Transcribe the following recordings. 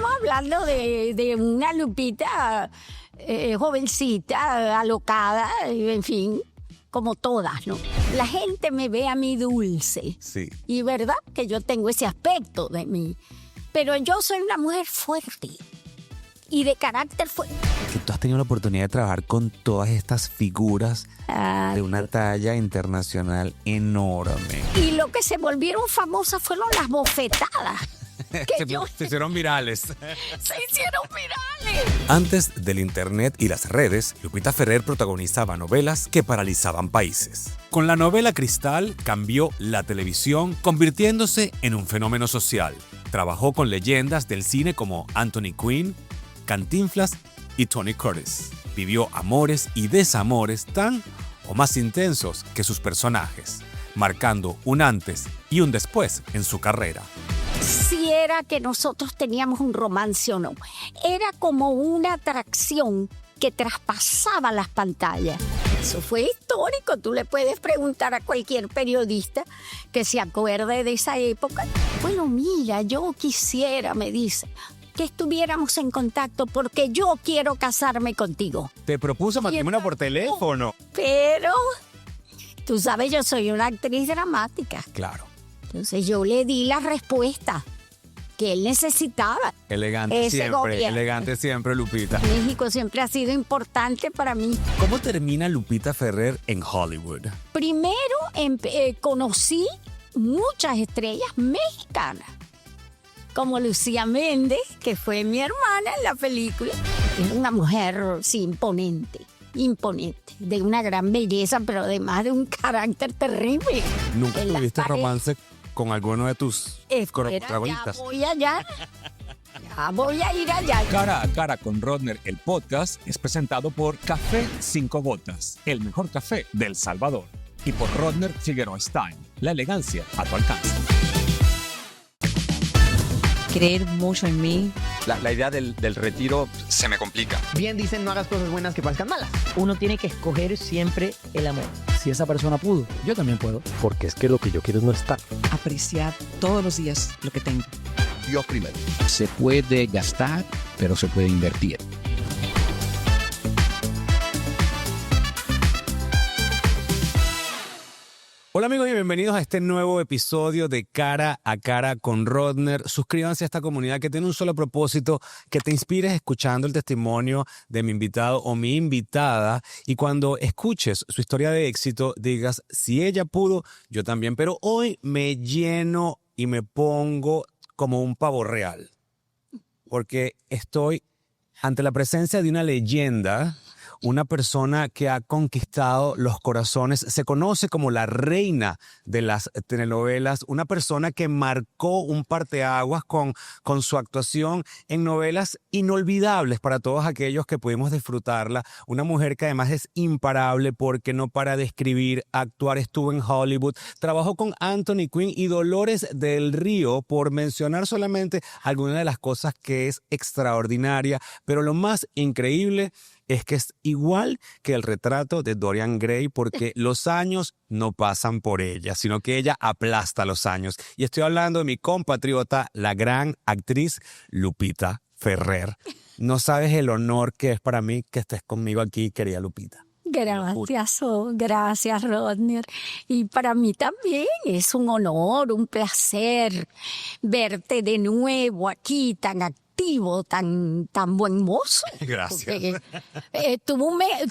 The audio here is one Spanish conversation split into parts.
estamos hablando de una Lupita jovencita, alocada, en fin, como todas, ¿no? La gente me ve a mí dulce. Sí. Y verdad que yo tengo ese aspecto de mí. Pero yo soy una mujer fuerte y de carácter fuerte. Que tú has tenido la oportunidad de trabajar con todas estas figuras de una talla internacional enorme. Y lo que se volvieron famosas fueron las bofetadas. Se hicieron virales. Se hicieron virales. Antes del internet y las redes, Lupita Ferrer protagonizaba novelas que paralizaban países. Con la novela Cristal cambió la televisión, convirtiéndose en un fenómeno social. Trabajó con leyendas del cine como Anthony Quinn, Cantinflas y Tony Curtis. Vivió amores y desamores tan o más intensos que sus personajes, marcando un antes y un después en su carrera. Si era que nosotros teníamos un romance o no, era como una atracción que traspasaba las pantallas. Eso fue histórico. Tú le puedes preguntar a cualquier periodista que se acuerde de esa época. Bueno, mira, yo quisiera, me dice, que estuviéramos en contacto porque yo quiero casarme contigo. ¿Te propuso matrimonio por teléfono? Pero, tú sabes, yo soy una actriz dramática. Claro. Entonces yo le di la respuesta que él necesitaba. Elegante siempre, Lupita. México siempre ha sido importante para mí. ¿Cómo termina Lupita Ferrer en Hollywood? Primero conocí muchas estrellas mexicanas, como Lucía Méndez, que fue mi hermana en la película. Es una mujer, sí, imponente, de una gran belleza, pero además de un carácter terrible. ¿Nunca tuviste romance con alguno de tus protagonistas? Ya voy a ir allá. Cara a Cara con Rodner, el podcast, es presentado por Café 5 Gotas, el mejor café del Salvador. Y por Rodner Figueroa Style, la elegancia a tu alcance. Creer mucho en mí. La idea del retiro se me complica. Bien dicen, no hagas cosas buenas que parezcan malas. Uno tiene que escoger siempre el amor. Si esa persona pudo, yo también puedo. Porque es que lo que yo quiero es no estar. Apreciar todos los días lo que tengo. Yo primero. Se puede gastar, pero se puede invertir. Hola amigos y bienvenidos a este nuevo episodio de Cara a Cara con Rodner. Suscríbanse a esta comunidad que tiene un solo propósito, que te inspires escuchando el testimonio de mi invitado o mi invitada, y cuando escuches su historia de éxito digas, si ella pudo, yo también. Pero hoy me lleno y me pongo como un pavo real, porque estoy ante la presencia de una leyenda, una persona que ha conquistado los corazones, se conoce como la reina de las telenovelas, una persona que marcó un parteaguas con su actuación en novelas inolvidables para todos aquellos que pudimos disfrutarla, una mujer que además es imparable porque no para de escribir, actuar, estuvo en Hollywood, trabajó con Anthony Quinn y Dolores del Río, por mencionar solamente algunas de las cosas que es extraordinaria, pero lo más increíble es que es igual que el retrato de Dorian Gray, porque los años no pasan por ella, sino que ella aplasta los años. Y estoy hablando de mi compatriota, la gran actriz Lupita Ferrer. No sabes el honor que es para mí que estés conmigo aquí, querida Lupita. Gracias, Rodner. Y para mí también es un honor, un placer verte de nuevo aquí tan activo, tan buen mozo. Gracias. Porque,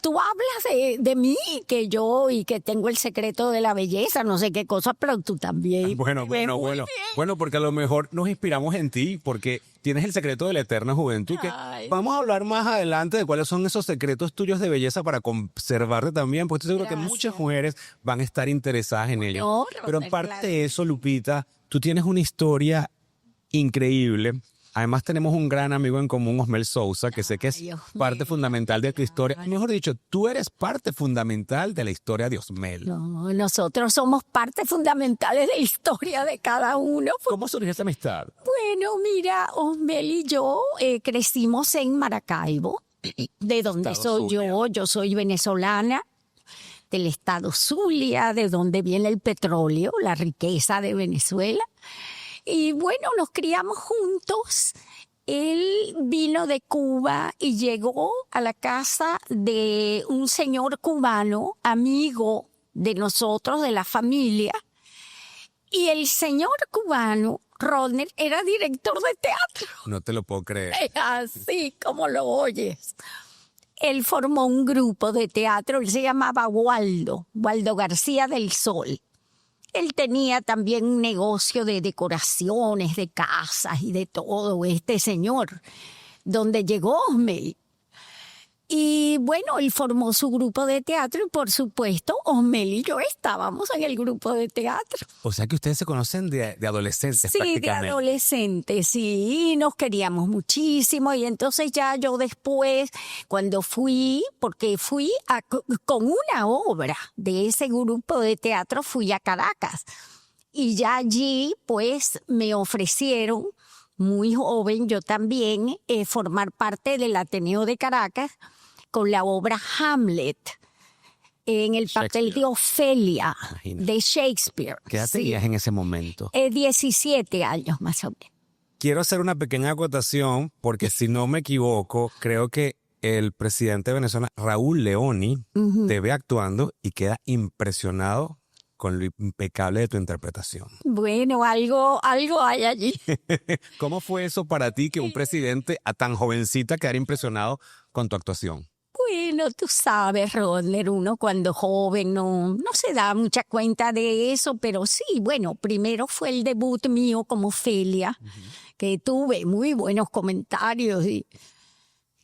tú hablas de mí, que yo y que tengo el secreto de la belleza, no sé qué cosas, pero tú también. Bueno, porque a lo mejor nos inspiramos en ti, porque tienes el secreto de la eterna juventud. Que vamos a hablar más adelante de cuáles son esos secretos tuyos de belleza para conservarte también, porque estoy seguro que muchas mujeres van a estar interesadas en ello. No, pero aparte de eso, Lupita, tú tienes una historia increíble. Además tenemos un gran amigo en común, Osmel Sousa, que sé que es parte fundamental de tu historia. Mejor dicho, tú eres parte fundamental de la historia de Osmel. No, nosotros somos parte fundamental de la historia de cada uno. ¿Cómo surgió esa amistad? Bueno, mira, Osmel y yo crecimos en Maracaibo, de donde soy yo. Yo soy venezolana, del estado Zulia, de donde viene el petróleo, la riqueza de Venezuela. Y bueno, nos criamos juntos Él vino de Cuba y llegó a la casa de un señor cubano, amigo de nosotros, de la familia. Y el señor cubano, Rodner, era director de teatro. No te lo puedo creer. Así como lo oyes. Él formó un grupo de teatro, él se llamaba Waldo García del Sol. Él tenía también un negocio de decoraciones, de casas y de todo, este señor, donde llegó Osmel. Y bueno, él formó su grupo de teatro y por supuesto Osmel y yo estábamos en el grupo de teatro. O sea que ustedes se conocen de adolescentes Sí, de prácticamente. adolescentes, sí, y nos queríamos muchísimo y entonces ya yo después, cuando porque fui con una obra de ese grupo de teatro, fui a Caracas y ya allí pues me ofrecieron, muy joven yo también, formar parte del Ateneo de Caracas con la obra Hamlet, en el papel de Ofelia, Imagínate. de Shakespeare. ¿Qué edad Sí. tenías en ese momento? 17 años más o menos. Quiero hacer una pequeña acotación porque si no me equivoco, creo que el presidente de Venezuela, Raúl Leoni, te ve actuando y queda impresionado con lo impecable de tu interpretación. Bueno, algo hay allí. ¿Cómo fue eso para ti que un presidente a tan jovencita quedara impresionado con tu actuación? Bueno, tú sabes, Rodner, uno cuando joven no se da mucha cuenta de eso, pero sí, bueno, primero fue el debut mío como Ofelia, que tuve muy buenos comentarios y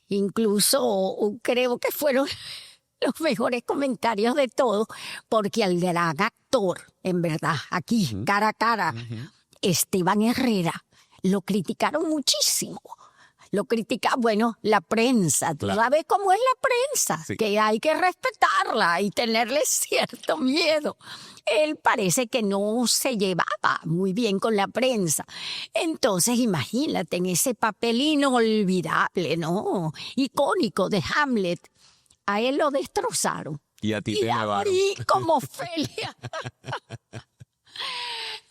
incluso creo que fueron los mejores comentarios de todos, porque al gran actor, en verdad, aquí, cara a cara, Esteban Herrera, lo criticaron muchísimo. Lo critica, bueno, la prensa. Tú sabes cómo es la prensa, Sí. que hay que respetarla y tenerle cierto miedo. Él parece que no se llevaba muy bien con la prensa. Entonces, imagínate, en ese papel inolvidable, ¿no? Icónico de Hamlet, a él lo destrozaron. Y a ti Y a mí, como Ofelia.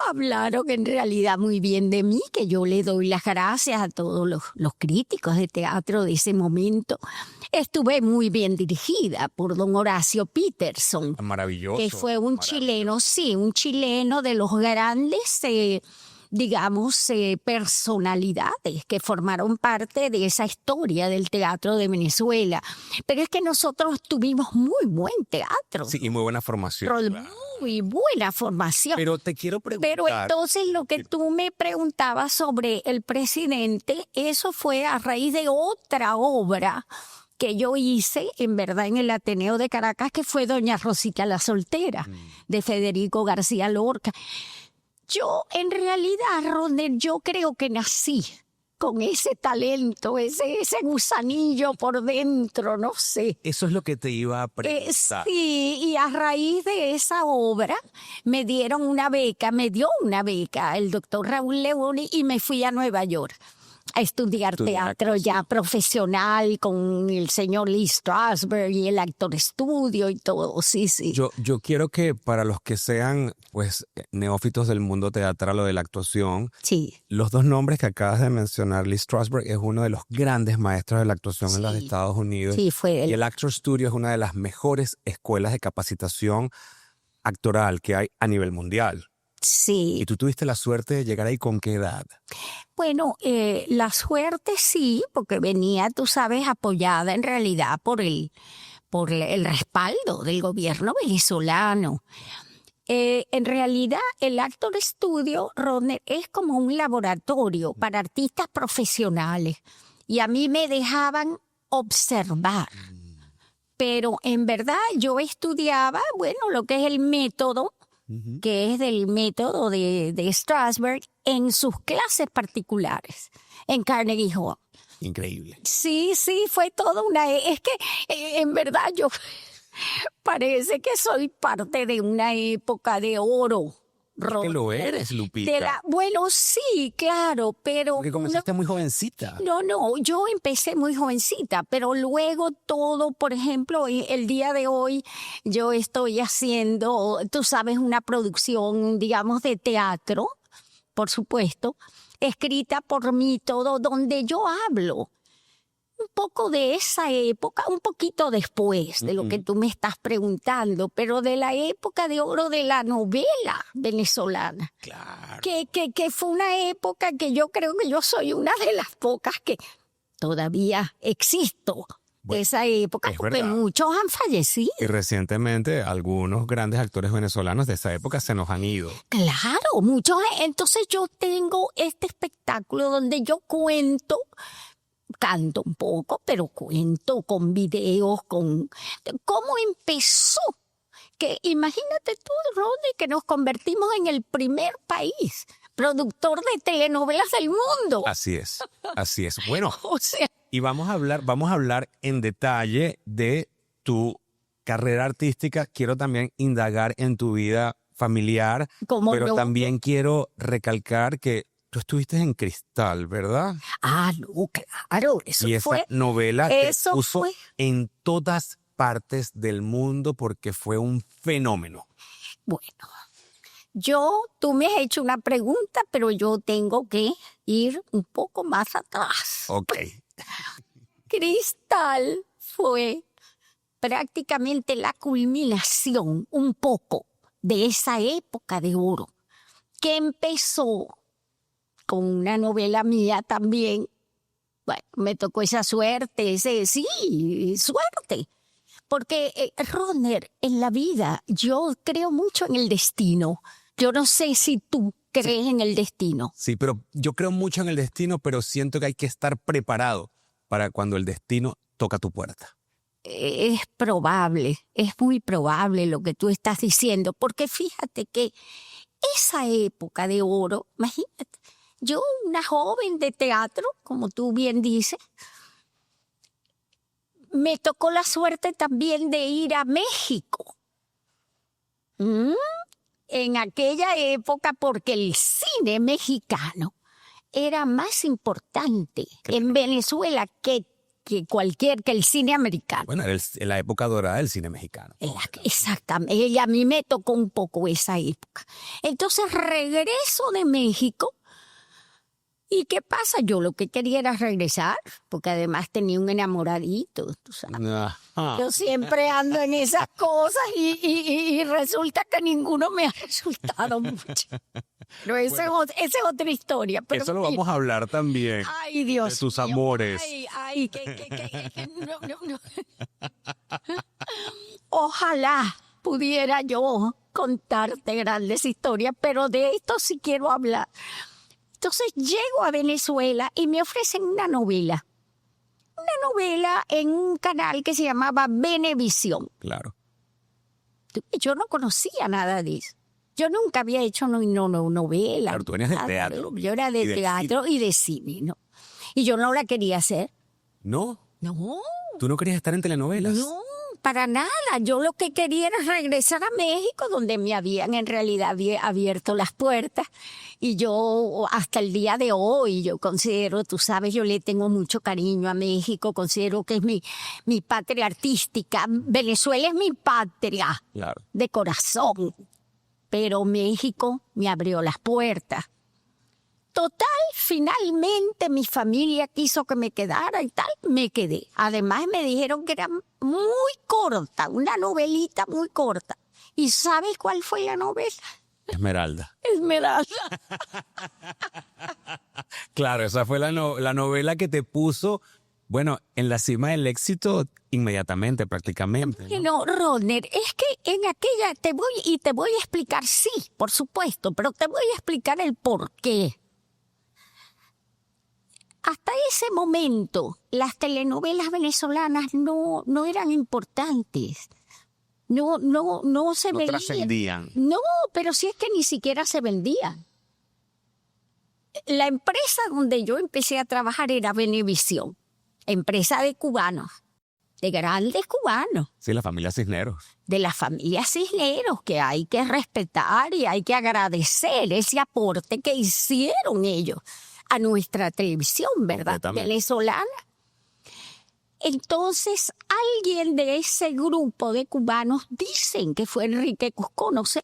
Hablaron en realidad muy bien de mí, que yo le doy las gracias a todos los críticos de teatro de ese momento. Estuve muy bien dirigida por don Horacio Peterson, Maravilloso. que fue un chileno, sí, un chileno de los grandes, personalidades que formaron parte de esa historia del teatro de Venezuela. Pero es que nosotros tuvimos muy buen teatro. Sí, y muy buena formación. Claro. Muy buena formación. Pero te quiero preguntar. Pero entonces lo que tú me preguntabas sobre el presidente, eso fue a raíz de otra obra que yo hice, en verdad, en el Ateneo de Caracas, que fue Doña Rosita la Soltera, de Federico García Lorca. Yo, en realidad, Rodner, yo creo que nací con ese talento, ese gusanillo por dentro, no sé. Eso es lo que te iba a preguntar. Sí, y a raíz de esa obra me dio una beca el doctor Raúl Leoni y me fui a Nueva York a estudiar teatro ya profesional con el señor Lee Strasberg y el Actor Estudio y todo, sí. Yo quiero que para los que sean pues neófitos del mundo teatral o de la actuación, Sí. los dos nombres que acabas de mencionar, Lee Strasberg es uno de los grandes maestros de la actuación en los Estados Unidos. Sí, fue Y él. el Actor Studio es una de las mejores escuelas de capacitación actoral que hay a nivel mundial. Sí. Y tú tuviste la suerte de llegar ahí, ¿con qué edad? Bueno, la suerte sí, porque venía, tú sabes, apoyada en realidad por el respaldo del gobierno venezolano. En realidad, el Actor Studio, Rodner, es como un laboratorio para artistas profesionales. Y a mí me dejaban observar. Pero en verdad yo estudiaba, bueno, lo que es el método, que es del método de Strasberg, en sus clases particulares, en Carnegie Hall. Increíble. Sí, fue toda es que en verdad yo parece que soy parte de una época de oro. Que lo eres, Lupita. Bueno, sí, claro, pero... Porque comenzaste muy jovencita. No, yo empecé muy jovencita, pero luego todo, por ejemplo, el día de hoy yo estoy haciendo, tú sabes, una producción, digamos, de teatro, por supuesto, escrita por mí, todo, donde yo hablo un poco de esa época, un poquito después de lo que tú me estás preguntando, pero de la época de oro de la novela venezolana. Claro. Que fue una época que yo creo que yo soy una de las pocas que todavía existo de esa época, es porque verdad. muchos han fallecido. Y recientemente algunos grandes actores venezolanos de esa época se nos han ido. Claro, muchos. Entonces yo tengo este espectáculo donde yo cuento, canto un poco, pero cuento con videos, con cómo empezó. Que imagínate tú, Rodney, que nos convertimos en el primer país productor de telenovelas del mundo. Así es, así es. Bueno, O sea, y vamos a hablar en detalle de tu carrera artística. Quiero también indagar en tu vida familiar, como pero no. también quiero recalcar que tú estuviste en Cristal, ¿verdad? Ah, no, claro, eso Y esa fue. novela te eso puso fue. en todas partes del mundo porque fue un fenómeno. Bueno, tú me has hecho una pregunta, pero yo tengo que ir un poco más atrás. Ok. Cristal fue prácticamente la culminación un poco de esa época de oro, que empezó con una novela mía también. Bueno, me tocó esa suerte, suerte. Porque, Rodner, en la vida yo creo mucho en el destino. Yo no sé si tú crees en el destino. Sí, pero yo creo mucho en el destino, pero siento que hay que estar preparado para cuando el destino toca tu puerta. Es probable, es muy probable lo que tú estás diciendo, porque fíjate que esa época de oro, imagínate, yo, una joven de teatro, como tú bien dices, me tocó la suerte también de ir a México. En aquella época, porque el cine mexicano era más importante en Venezuela que el cine americano. Bueno, era la época dorada del cine mexicano. Exactamente, y a mí me tocó un poco esa época. Entonces regreso de México. ¿Y qué pasa? Yo lo que quería era regresar, porque además tenía un enamoradito, tú sabes. Ajá. Yo siempre ando en esas cosas y resulta que ninguno me ha resultado mucho. Pero esa es otra historia. Pero Eso lo vamos a hablar también. Ay, Dios de tus mío. amores. Ay, no. Ojalá pudiera yo contarte grandes historias, pero de esto sí quiero hablar. Entonces llego a Venezuela y me ofrecen una novela. Una novela en un canal que se llamaba Venevisión. Claro. Yo no conocía nada de eso. Yo nunca había hecho novela. Claro, tú venías de teatro. Yo era de teatro y de cine, ¿no? Y yo no la quería hacer. ¿No? No. ¿Tú no querías estar en telenovelas? No, para nada. Yo lo que quería era regresar a México, donde me habían en realidad abierto las puertas. Y yo, hasta el día de hoy, yo considero, tú sabes, yo le tengo mucho cariño a México. Considero que es mi patria artística. Venezuela es mi patria. Claro. De corazón. Pero México me abrió las puertas. Total, finalmente mi familia quiso que me quedara y tal, me quedé. Además me dijeron que era muy corta, una novelita muy corta. ¿Y sabes cuál fue la novela? Esmeralda. Esmeralda. Claro, esa fue la novela que te puso, bueno, en la cima del éxito inmediatamente, prácticamente. No, Rodner, es que en aquella te voy a explicar, sí, por supuesto, pero te voy a explicar el por qué. Hasta ese momento, las telenovelas venezolanas no eran importantes. No se veían. Trascendían. No, pero sí es que ni siquiera se vendían. La empresa donde yo empecé a trabajar era Venevisión, empresa de cubanos, de grandes cubanos. Sí, la familia Cisneros. De la familia Cisneros, que hay que respetar y hay que agradecer ese aporte que hicieron ellos a nuestra televisión, ¿verdad? Venezolana. Entonces, alguien de ese grupo de cubanos, dicen que fue Enrique Cusco, no sé,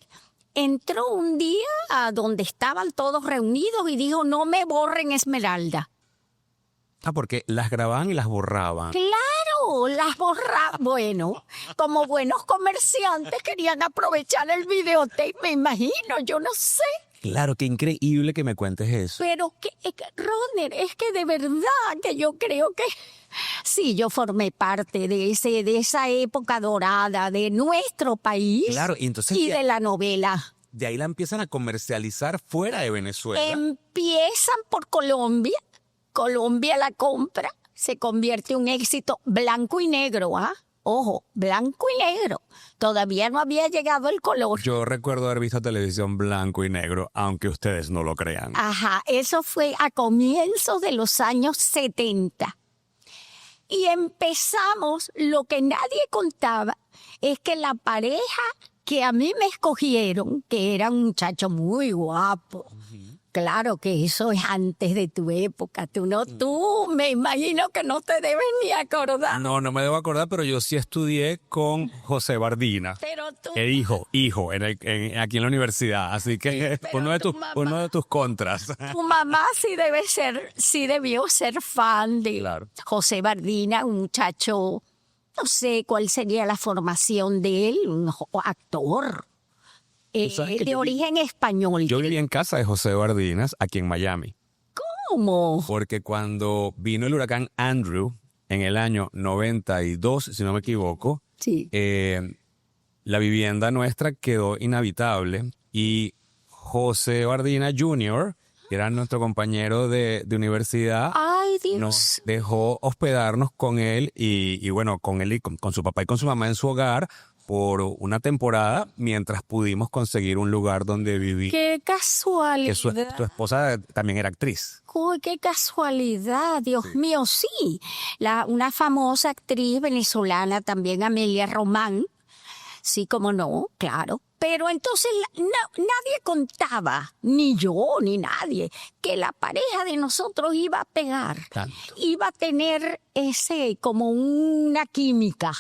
entró un día a donde estaban todos reunidos y dijo, no me borren Esmeralda. Ah, porque las grababan y las borraban. Claro, las borraban. Bueno, como buenos comerciantes querían aprovechar el videotape, me imagino, yo no sé. Claro, qué increíble que me cuentes eso. Pero, Rodner, es que de verdad que yo creo que sí, yo formé parte de esa época dorada de nuestro país. Claro, y entonces de la novela. De ahí la empiezan a comercializar fuera de Venezuela. Empiezan por Colombia. Colombia la compra. Se convierte en un éxito blanco y negro, ¿ah? Ojo, blanco y negro. Todavía no había llegado el color. Yo recuerdo haber visto televisión blanco y negro, aunque ustedes no lo crean. Ajá, eso fue a comienzos de los años 70. Y empezamos, lo que nadie contaba, es que la pareja que a mí me escogieron, que era un muchacho muy guapo, claro que eso es antes de tu época, tú me imagino que no te debes ni acordar. No me debo acordar, pero yo sí estudié con José Bardina. Pero tú... hijo, aquí en la universidad, así que uno de tus contras. Tu mamá sí debió ser fan de José Bardina, un muchacho, no sé cuál sería la formación de él, un actor. De origen español. Yo viví en casa de José Bardinas, aquí en Miami. ¿Cómo? Porque cuando vino el huracán Andrew, en el año 92, si no me equivoco, sí. La vivienda nuestra quedó inhabitable y José Bardina Jr., que era nuestro compañero de universidad, ¡ay, Dios! Nos dejó hospedarnos con él y bueno, con él y con su papá y con su mamá en su hogar por una temporada mientras pudimos conseguir un lugar donde vivir. ¡Qué casualidad! Que tu esposa también era actriz. ¡Uy, qué casualidad! Dios mío, sí. Una famosa actriz venezolana, también Amelia Román. Sí, como no, claro. Pero entonces nadie contaba, ni yo, ni nadie, que la pareja de nosotros iba a pegar. Tanto. Iba a tener como una química.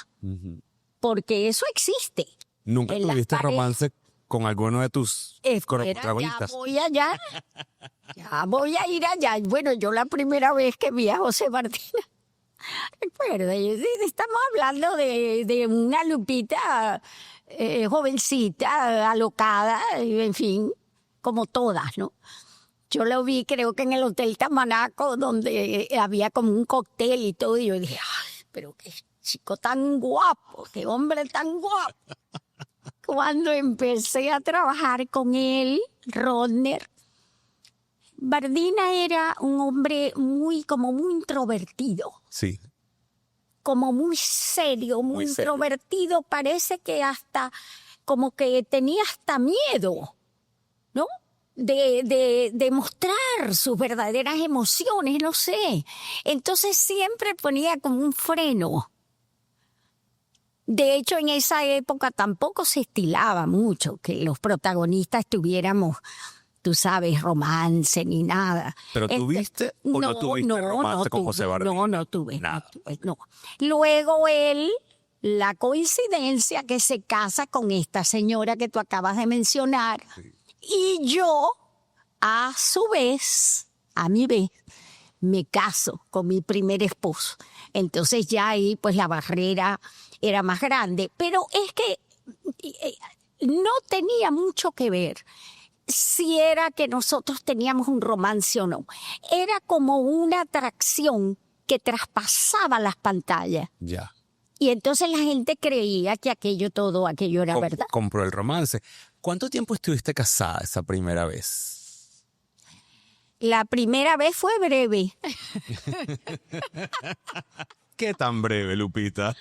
Porque eso existe. ¿Nunca tuviste romance con alguno de tus protagonistas? Ya voy a ir allá. Bueno, yo la primera vez que vi a José Bardina, recuerda, estamos hablando de una Lupita jovencita, alocada, en fin, como todas, ¿no? Yo lo vi, creo que en el Hotel Tamanaco, donde había como un cóctel y todo, y yo dije, ay, pero qué chico tan guapo, qué hombre tan guapo. Cuando empecé a trabajar con él, Rodner, Bardina era un hombre muy introvertido. Sí. Como muy serio, muy introvertido. Parece que hasta, como que tenía hasta miedo, ¿no? De mostrar sus verdaderas emociones, no sé. Entonces siempre ponía como un freno. De hecho, en esa época tampoco se estilaba mucho que los protagonistas tuviéramos, tú sabes, romance ni nada. ¿Pero tuviste o no tuviste romance con José Bardina? No tuve. Luego la coincidencia que se casa con esta señora que tú acabas de mencionar, sí. Y yo, a mi vez, me caso con mi primer esposo. Entonces ya ahí pues la barrera era más grande. Pero es que no tenía mucho que ver si era que nosotros teníamos un romance o no. Era como una atracción que traspasaba las pantallas. Ya. Y entonces la gente creía que aquello era verdad. Compró el romance. ¿Cuánto tiempo estuviste casada esa primera vez? La primera vez fue breve. ¿Qué tan breve, Lupita?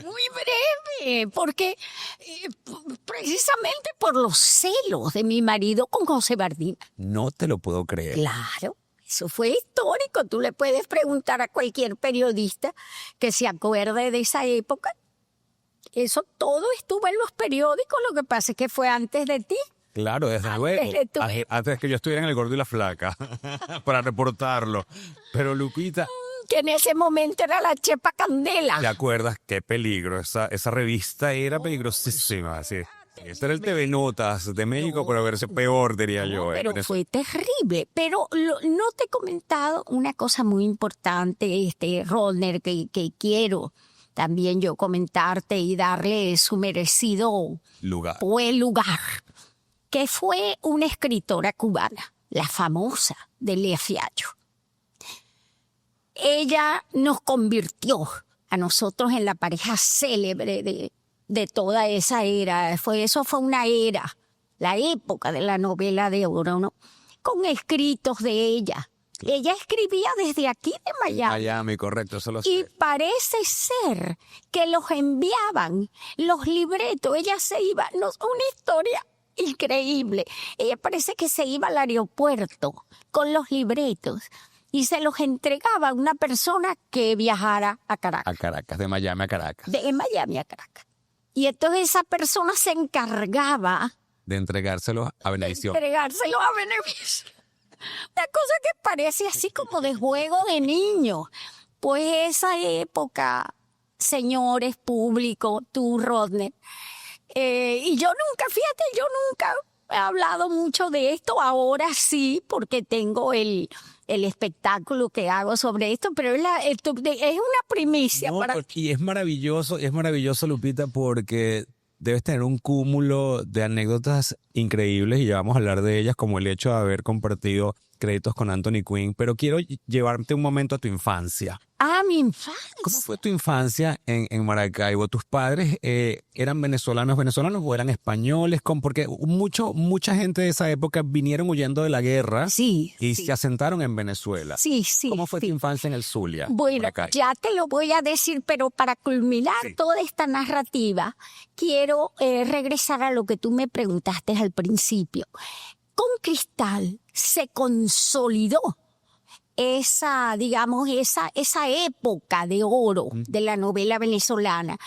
Muy breve, porque precisamente por los celos de mi marido con José Bardina. No te lo puedo creer. Claro, eso fue histórico. Tú le puedes preguntar a cualquier periodista que se acuerde de esa época. Eso todo estuvo en los periódicos, lo que pasa es que fue antes de ti. Claro, desde luego. Antes que yo estuviera en El Gordo y la Flaca para reportarlo. Pero Lupita... que en ese momento era la Chepa Candela. ¿Te acuerdas? Qué peligro. Esa revista era peligrosísima. Así. Este era el TV Notas de México, No, pero a verse peor, diría no, yo. pero fue terrible. Pero no te he comentado una cosa muy importante, Rodner, que quiero también yo comentarte y darle su merecido Lugar. lugar, que fue una escritora cubana, la famosa Delia Fiallo. Ella nos convirtió a nosotros en la pareja célebre de toda esa era. Eso fue una era, la época de la novela de oro, ¿no? Con escritos de ella. Ella escribía desde aquí de Miami. Miami, correcto, eso lo Y sé. parece ser que los enviaban, los libretos. Ella se iba, una historia increíble. Ella parece que se iba al aeropuerto con los libretos y se los entregaba a una persona que viajara a Caracas. A Caracas, de Miami a Caracas. De Miami a Caracas. Y entonces esa persona se encargaba De entregárselo a Benevisión. de entregárselo a Venevisión. Una cosa que parece así como de juego de niños. Pues esa época, señores, público, tú, Rodner, y yo nunca he hablado mucho de esto. Ahora sí, porque tengo el espectáculo que hago sobre esto, pero es una primicia No, para y es maravilloso, Lupita, porque debes tener un cúmulo de anécdotas increíbles y ya vamos a hablar de ellas, como el hecho de haber compartido créditos con Anthony Quinn, pero quiero llevarte un momento a tu infancia. mi infancia. ¿Cómo fue tu infancia en Maracaibo? ¿Tus padres eran venezolanos o eran españoles? Porque mucha gente de esa época vinieron huyendo de la guerra Sí, y sí. se asentaron en Venezuela. Sí, sí. ¿Cómo fue sí. tu infancia en el Zulia? Bueno, Maracaibo? ya te lo voy a decir, pero para culminar Sí. toda esta narrativa, quiero regresar a lo que tú me preguntaste al principio. Con Cristal se consolidó esa época de oro de la novela venezolana,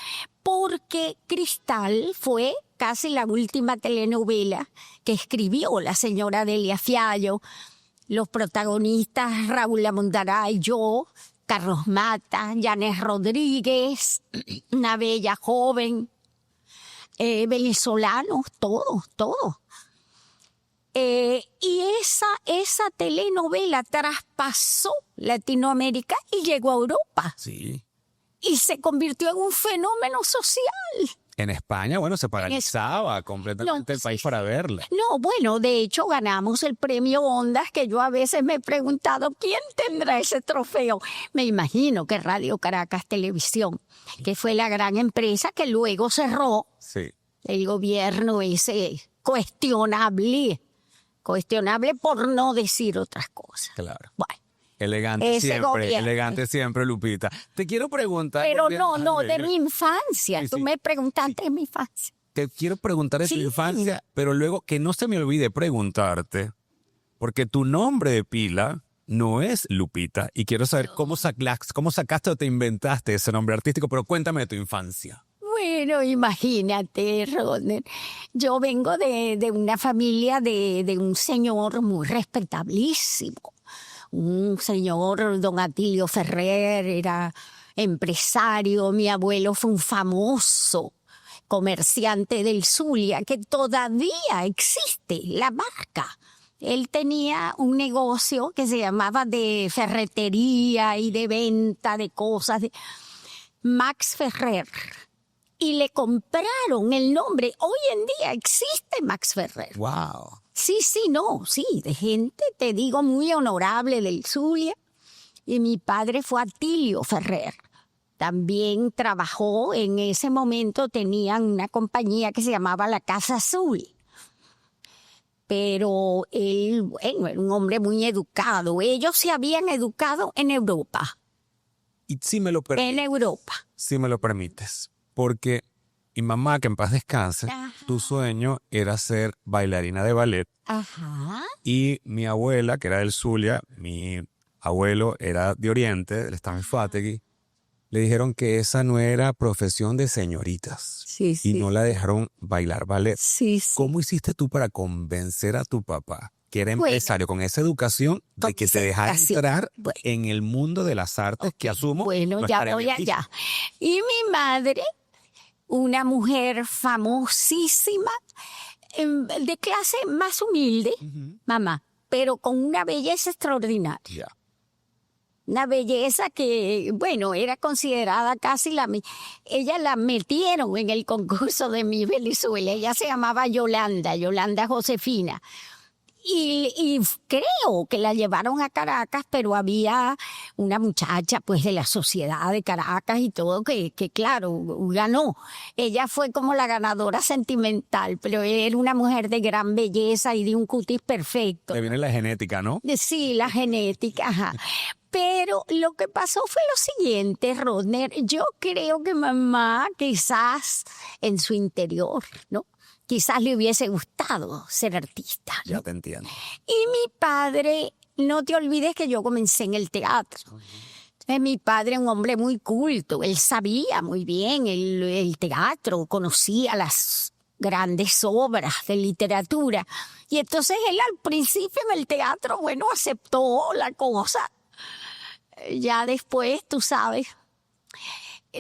porque Cristal fue casi la última telenovela que escribió la señora Delia Fiallo. Los protagonistas, Raúl Amondaray, yo, Carlos Mata, Yanes Rodríguez, una bella joven, venezolanos, todos. Y esa telenovela traspasó Latinoamérica y llegó a Europa. Sí. Y se convirtió en un fenómeno social. En España, bueno, se paralizaba completamente No, el país sí. para verla. No, bueno, de hecho ganamos el premio Ondas, que yo a veces me he preguntado, ¿quién tendrá ese trofeo? Me imagino que Radio Caracas Televisión, que fue la gran empresa que luego cerró Sí. el gobierno ese cuestionable por no decir otras cosas. Claro. Bueno, Elegante Ese gobierno. elegante siempre, Lupita. Te quiero preguntar. pero volviendo- no, de Ay, mi infancia. Sí, Tú sí. me preguntaste de mi infancia. Te quiero preguntar de tu Sí. infancia, pero luego que no se me olvide preguntarte, porque tu nombre de pila no es Lupita, y quiero saber cómo sacaste o te inventaste ese nombre artístico, pero cuéntame de tu infancia. Bueno, imagínate, Rodner. Yo vengo de una familia de un señor muy respetabilísimo. Un señor, don Atilio Ferrer, era empresario. Mi abuelo fue un famoso comerciante del Zulia, que todavía existe, la marca. Él tenía un negocio que se llamaba de ferretería y de venta de cosas, de Max Ferrer. Y le compraron el nombre. Hoy en día existe Max Ferrer. ¡Wow! Sí, de gente, te digo, muy honorable del Zulia. Y mi padre fue Atilio Ferrer. También trabajó, en ese momento tenían una compañía que se llamaba La Casa Azul. Pero él, bueno, era un hombre muy educado. Ellos se habían educado en Europa. Y si me lo permites. En Europa. Si me lo permites. Porque mi mamá, que en paz descanse, Ajá. tu sueño era ser bailarina de ballet. Ajá. Y mi abuela, que era del Zulia, mi abuelo era de Oriente, del estado Anzoátegui, le dijeron que esa no era profesión de señoritas. Sí, Y no la dejaron bailar ballet. Sí, sí. ¿Cómo hiciste tú para convencer a tu papá, que era Bueno, empresario, con esa educación, de con que esa te dejara educación. entrar Bueno. en el mundo de las artes, que asumo? Bueno, no ya estaría voy bien allá. Y mi madre una mujer famosísima, de clase más humilde, mamá, pero con una belleza extraordinaria. Una belleza que, bueno, era considerada casi ella la metieron en el concurso de Miss Venezuela. Ella se llamaba Yolanda Josefina. Y creo que la llevaron a Caracas, pero había una muchacha pues de la sociedad de Caracas y todo que claro, ganó. Ella fue como la ganadora sentimental, pero era una mujer de gran belleza y de un cutis perfecto. Le viene la genética, ¿no? Sí, la genética, ajá. Pero lo que pasó fue lo siguiente, Rodner. Yo creo que mamá quizás en su interior, ¿no? Quizás le hubiese gustado ser artista, ¿no? Ya te entiendo. Y mi padre, no te olvides que yo comencé en el teatro. Mi padre, un hombre muy culto, él sabía muy bien el teatro, conocía las grandes obras de literatura. Y entonces él al principio en el teatro, bueno, aceptó la cosa. Ya después, tú sabes,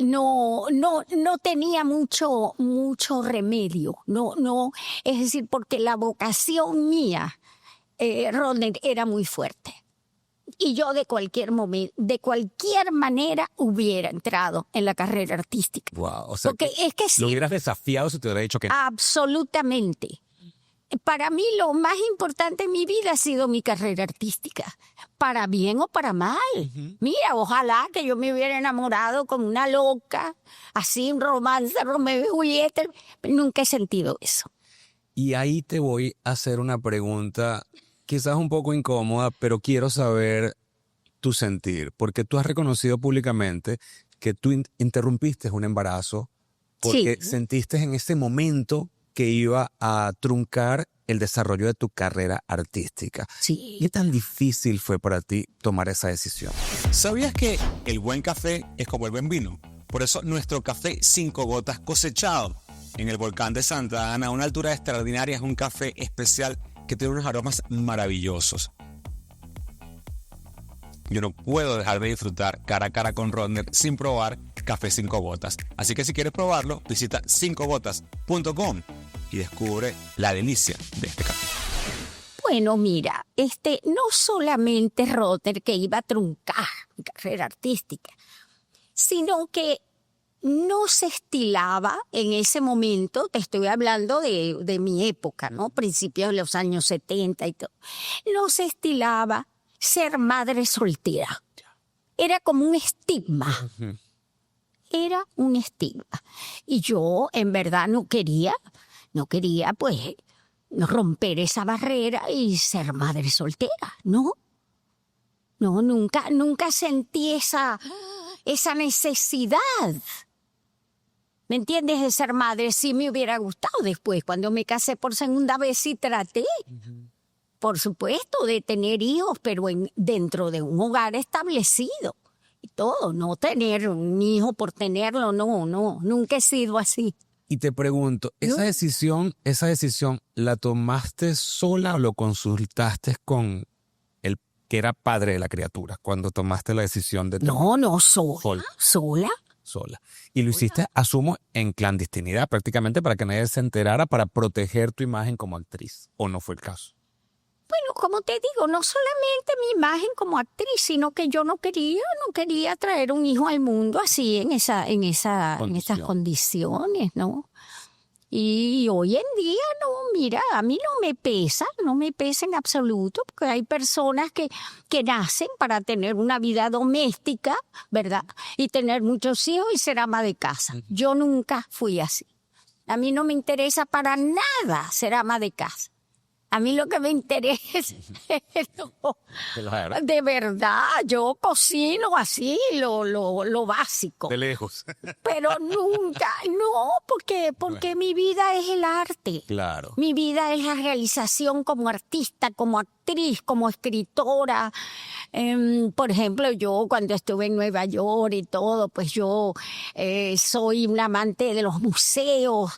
no tenía mucho remedio. No, es decir, porque la vocación mía, Rodner, era muy fuerte. Y yo de cualquier manera hubiera entrado en la carrera artística. Wow, o sea, porque es que sí, lo hubieras desafiado si te hubiera dicho que no. Absolutamente. Para mí lo más importante en mi vida ha sido mi carrera artística, para bien o para mal. Mira, ojalá que yo me hubiera enamorado como una loca, así un romance, Romeo y Julieta. Nunca he sentido eso. Y ahí te voy a hacer una pregunta quizás un poco incómoda, pero quiero saber tu sentir, porque tú has reconocido públicamente que tú interrumpiste un embarazo porque sentiste en ese momento que iba a truncar el desarrollo de tu carrera artística. Sí. ¿Qué tan difícil fue para ti tomar esa decisión? ¿Sabías que el buen café es como el buen vino? Por eso nuestro café 5 gotas cosechado en el volcán de Santa Ana a una altura extraordinaria es un café especial que tiene unos aromas maravillosos. Yo no puedo dejar de disfrutar cara a cara con Rodner sin probar café 5 gotas. Así que si quieres probarlo, visita 5gotas.com y descubre la delicia de este café. Bueno, mira, no solamente Rodner que iba a truncar mi carrera artística, sino que no se estilaba en ese momento, te estoy hablando de mi época, ¿no? Principios de los años 70 y todo. No se estilaba ser madre soltera. Era como un estigma. Era un estigma. Y yo, en verdad, no quería, pues, romper esa barrera y ser madre soltera, ¿no? No, nunca sentí esa necesidad. ¿Me entiendes? De ser madre. Sí me hubiera gustado después. Cuando me casé por segunda vez sí traté, por supuesto, de tener hijos, pero dentro de un hogar establecido. Y todo, no tener un hijo por tenerlo, no, nunca he sido así. Y te pregunto, ¿esa decisión la tomaste sola o lo consultaste con el que era padre de la criatura cuando tomaste la decisión de... No, sola. Y lo hiciste, asumo, en clandestinidad prácticamente para que nadie se enterara, para proteger tu imagen como actriz, ¿o no fue el caso? Bueno, como te digo, no solamente mi imagen como actriz, sino que yo no quería traer un hijo al mundo así en esas condiciones, ¿no? Y hoy en día, no, mira, a mí no me pesa en absoluto, porque hay personas que nacen para tener una vida doméstica, ¿verdad? Y tener muchos hijos y ser ama de casa. Yo nunca fui así. A mí no me interesa para nada ser ama de casa. A mí lo que me interesa es, de verdad, yo cocino así, lo básico. De lejos. Pero nunca, porque mi vida es el arte. Claro. Mi vida es la realización como artista, como actriz, como escritora. Por ejemplo, yo cuando estuve en Nueva York y todo, pues yo soy un amante de los museos,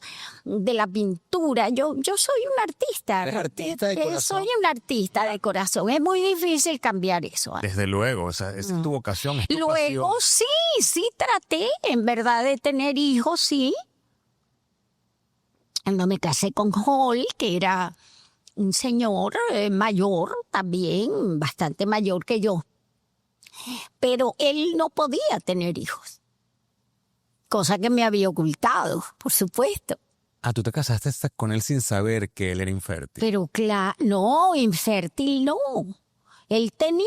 de la pintura. Yo soy una artista. ¿Eres artista de corazón? Soy una artista de corazón. Es muy difícil cambiar eso. Desde luego, esa es tu vocación, es tu Luego pasión. sí traté en verdad de tener hijos, sí. Cuando me casé con Hall, que era un señor mayor también, bastante mayor que yo. Pero él no podía tener hijos. Cosa que me había ocultado, por supuesto. Ah, tú te casaste con él sin saber que él era infértil. Pero claro, no, infértil no. Él tenía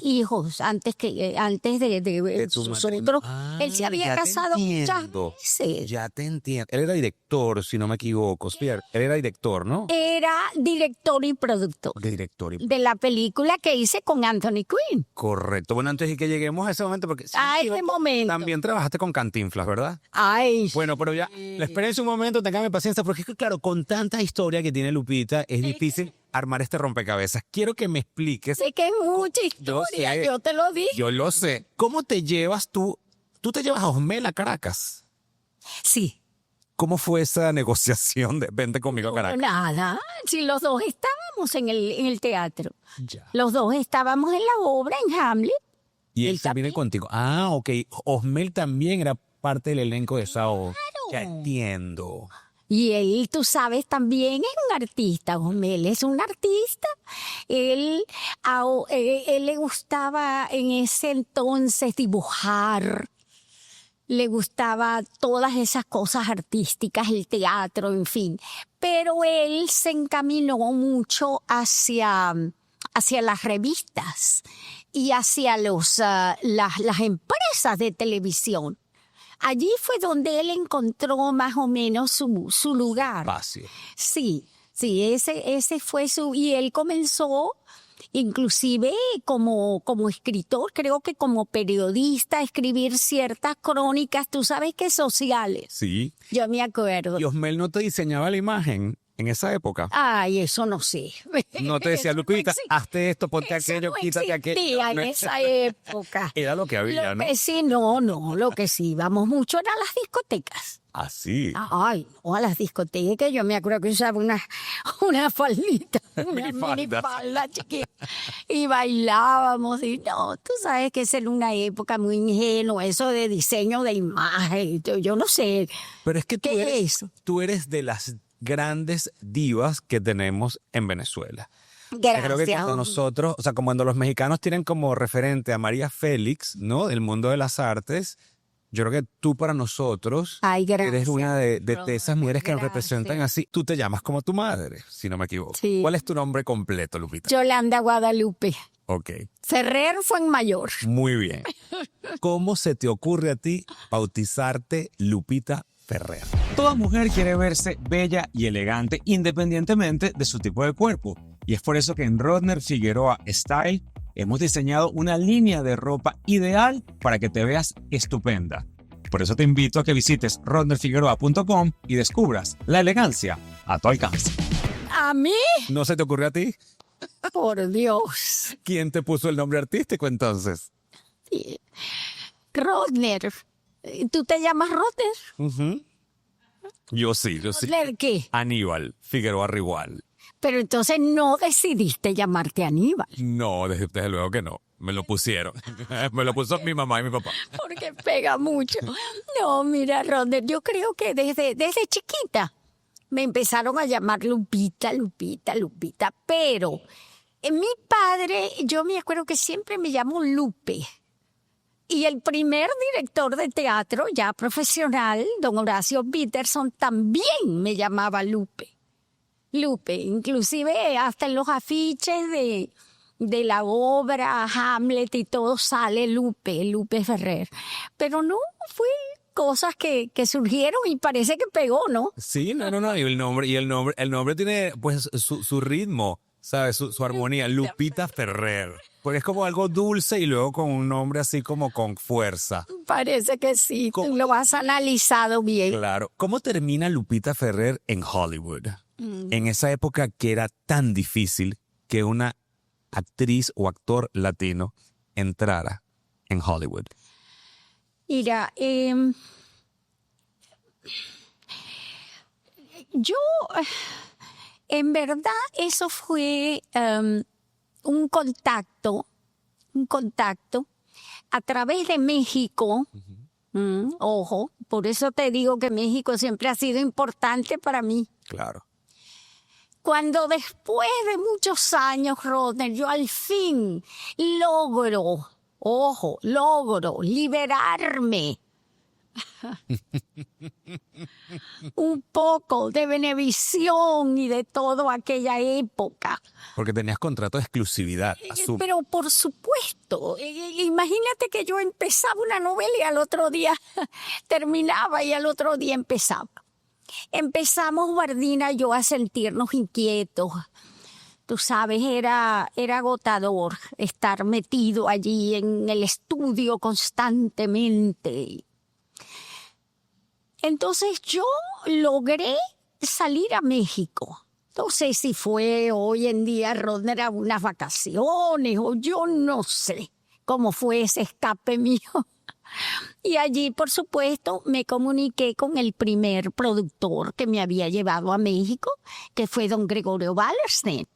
hijos antes de tu nosotros. Ah, Él se había ya te casado muchas entiendo. veces. Ya te entiendo. Él era director, si no me equivoco. Él era director, ¿no? Era director y productor De director. de la película que hice con Anthony Quinn. Correcto. Bueno, antes de que lleguemos a ese momento, porque A ese momento. también trabajaste con Cantinflas, ¿verdad? Ay, Bueno, pero ya, espérense un momento, téngame paciencia, porque es que, claro, con tanta historia que tiene Lupita, es difícil armar este rompecabezas. Quiero que me expliques. sé que es mucha Yo historia, sé. yo te lo dije. Yo lo sé. ¿Cómo te llevas tú? ¿Tú te llevas a Osmel a Caracas? Sí. ¿Cómo fue esa negociación de vente conmigo a Caracas? Nada, si los dos estábamos en el teatro. Ya. Los dos estábamos en la obra, en Hamlet. Y él Él también también. contigo. Ah, ok. Osmel también era parte del elenco de esa obra. Ya entiendo. Y él, tú sabes, también es un artista, Osmel es un artista. Él le gustaba en ese entonces dibujar, le gustaba todas esas cosas artísticas, el teatro, en fin. Pero él se encaminó mucho hacia las revistas y hacia las empresas de televisión. Allí fue donde él encontró más o menos su lugar. Fácil. Sí, ese fue y él comenzó inclusive como escritor, creo que como periodista, a escribir ciertas crónicas, tú sabes que sociales. Sí. Yo me acuerdo. ¿Y Osmel no te diseñaba la imagen en esa época? Ay, eso no sé. No te decía, Eso no Lupita, exi- hazte esto, ponte eso aquello, no quítate aquello. existía No, en esa época. Era lo que había, ¿no? Lo que sí, no, lo que sí íbamos mucho eran las discotecas. Así. Ay, no, a las discotecas, yo me acuerdo que usaba una faldita, una Minifalda. minifalda chiquita, y bailábamos, y no, tú sabes que esa era una época muy ingenua, eso de diseño de imagen, yo no sé, Pero es que ¿qué es eso? tú eres de las grandes divas que tenemos en Venezuela. Gracias. Creo que cuando nosotros, o sea, como cuando los mexicanos tienen como referente a María Félix, ¿no? Del mundo de las artes, yo creo que tú para nosotros Ay, gracias. eres una de esas mujeres que nos Gracias. representan así. Tú te llamas como tu madre, si no me equivoco. Sí. ¿Cuál es tu nombre completo, Lupita? Yolanda Guadalupe. Ok, Ferrer fue en mayor. muy bien. ¿Cómo se te ocurre a ti bautizarte Lupita Ferrer? Toda mujer quiere verse bella y elegante independientemente de su tipo de cuerpo. Y es por eso que en Rodner Figueroa Style hemos diseñado una línea de ropa ideal para que te veas estupenda. Por eso te invito a que visites rodnerfigueroa.com y descubras la elegancia a tu alcance. ¿A mí? ¿No se te ocurrió a ti? Por Dios. ¿Quién te puso el nombre artístico entonces? Rodner. ¿Tú te llamas Rodner? Ujú. Yo sí. ¿Rodner qué? Aníbal Figueroa Rigual. Pero entonces no decidiste llamarte Aníbal. No, desde luego que no. Me lo pusieron. Me lo puso mi mamá y mi papá. Porque pega mucho. No, mira, Rodner, yo creo que desde chiquita me empezaron a llamar Lupita. Pero mi padre, yo me acuerdo que siempre me llamó Lupe. Y el primer director de teatro, ya profesional, don Horacio Peterson, también me llamaba Lupe. Inclusive hasta en los afiches de la obra Hamlet y todo sale Lupe Ferrer. Pero no, fue cosas que surgieron y parece que pegó, ¿no? Sí, no. Y el nombre tiene pues su ritmo, ¿sabes? Su armonía. Lupita Ferrer. Porque es como algo dulce y luego con un nombre así como con fuerza. Parece que sí, tú lo has analizado bien. Claro. ¿Cómo termina Lupita Ferrer en Hollywood? En esa época que era tan difícil que una actriz o actor latino entrara en Hollywood. Mira, yo, en verdad, eso fue un contacto a través de México. Ojo, por eso te digo que México siempre ha sido importante para mí. Claro. Cuando después de muchos años, Rodner, yo al fin logro liberarme un poco de Venevisión y de toda aquella época. Porque tenías contrato de exclusividad, asumo. Pero por supuesto, imagínate que yo empezaba una novela y al otro día terminaba y al otro día empezaba. Empezamos, Bardina y yo, a sentirnos inquietos. Tú sabes, era agotador estar metido allí en el estudio constantemente. Entonces yo logré salir a México. No sé si fue hoy en día, Rodner, a unas vacaciones o yo no sé cómo fue ese escape mío. Y allí, por supuesto, me comuniqué con el primer productor que me había llevado a México, que fue don Gregorio Wallerstein,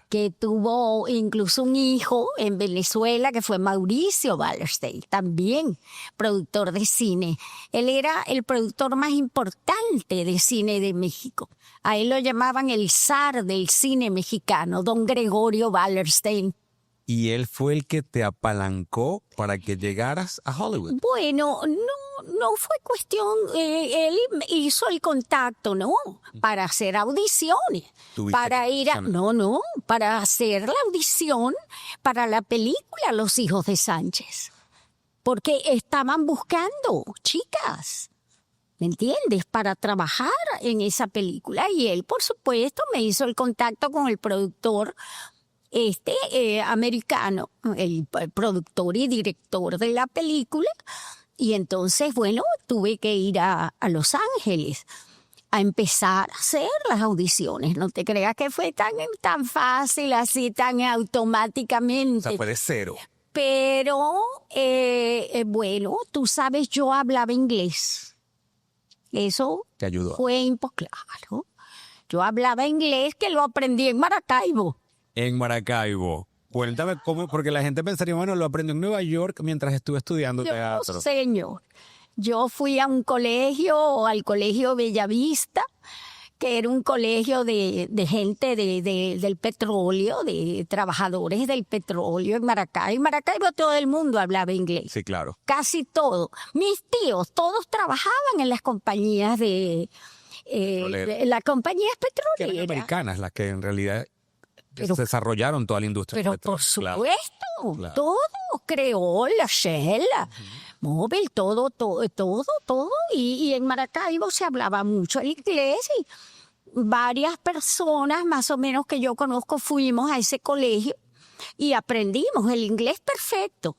que tuvo incluso un hijo en Venezuela, que fue Mauricio Wallerstein, también productor de cine. Él era el productor más importante de cine de México. A él lo llamaban el zar del cine mexicano, don Gregorio Wallerstein. ¿Y él fue el que te apalancó para que llegaras a Hollywood? Bueno, no fue cuestión, él hizo el contacto, ¿no? Para hacer audiciones, para ir a, para hacer la audición para la película Los Hijos de Sánchez. Porque estaban buscando chicas, ¿me entiendes? Para trabajar en esa película. Y él, por supuesto, me hizo el contacto con el productor americano, el productor y director de la película, y entonces, bueno, tuve que ir a Los Ángeles a empezar a hacer las audiciones. No te creas que fue tan fácil, así, tan automáticamente. O sea, fue de cero. Pero, bueno, tú sabes, yo hablaba inglés. Eso te ayudó. Claro. Yo hablaba inglés, que lo aprendí en Maracaibo. En Maracaibo. Cuéntame cómo, porque la gente pensaría, bueno, lo aprendió en Nueva York mientras estuve estudiando teatro. No, señor. Yo fui a un colegio, al Colegio Bellavista, que era un colegio de gente del petróleo, de trabajadores del petróleo en Maracaibo. En Maracaibo todo el mundo hablaba inglés. Sí, claro. Casi todo. Mis tíos, todos trabajaban en las compañías las compañías petroleras. Que eran americanas las que en realidad desarrollaron toda la industria. Pero por supuesto, claro. Todo, Creola, Shell, Móvil, todo. Y en Maracaibo se hablaba mucho el inglés y varias personas más o menos que yo conozco fuimos a ese colegio y aprendimos el inglés perfecto.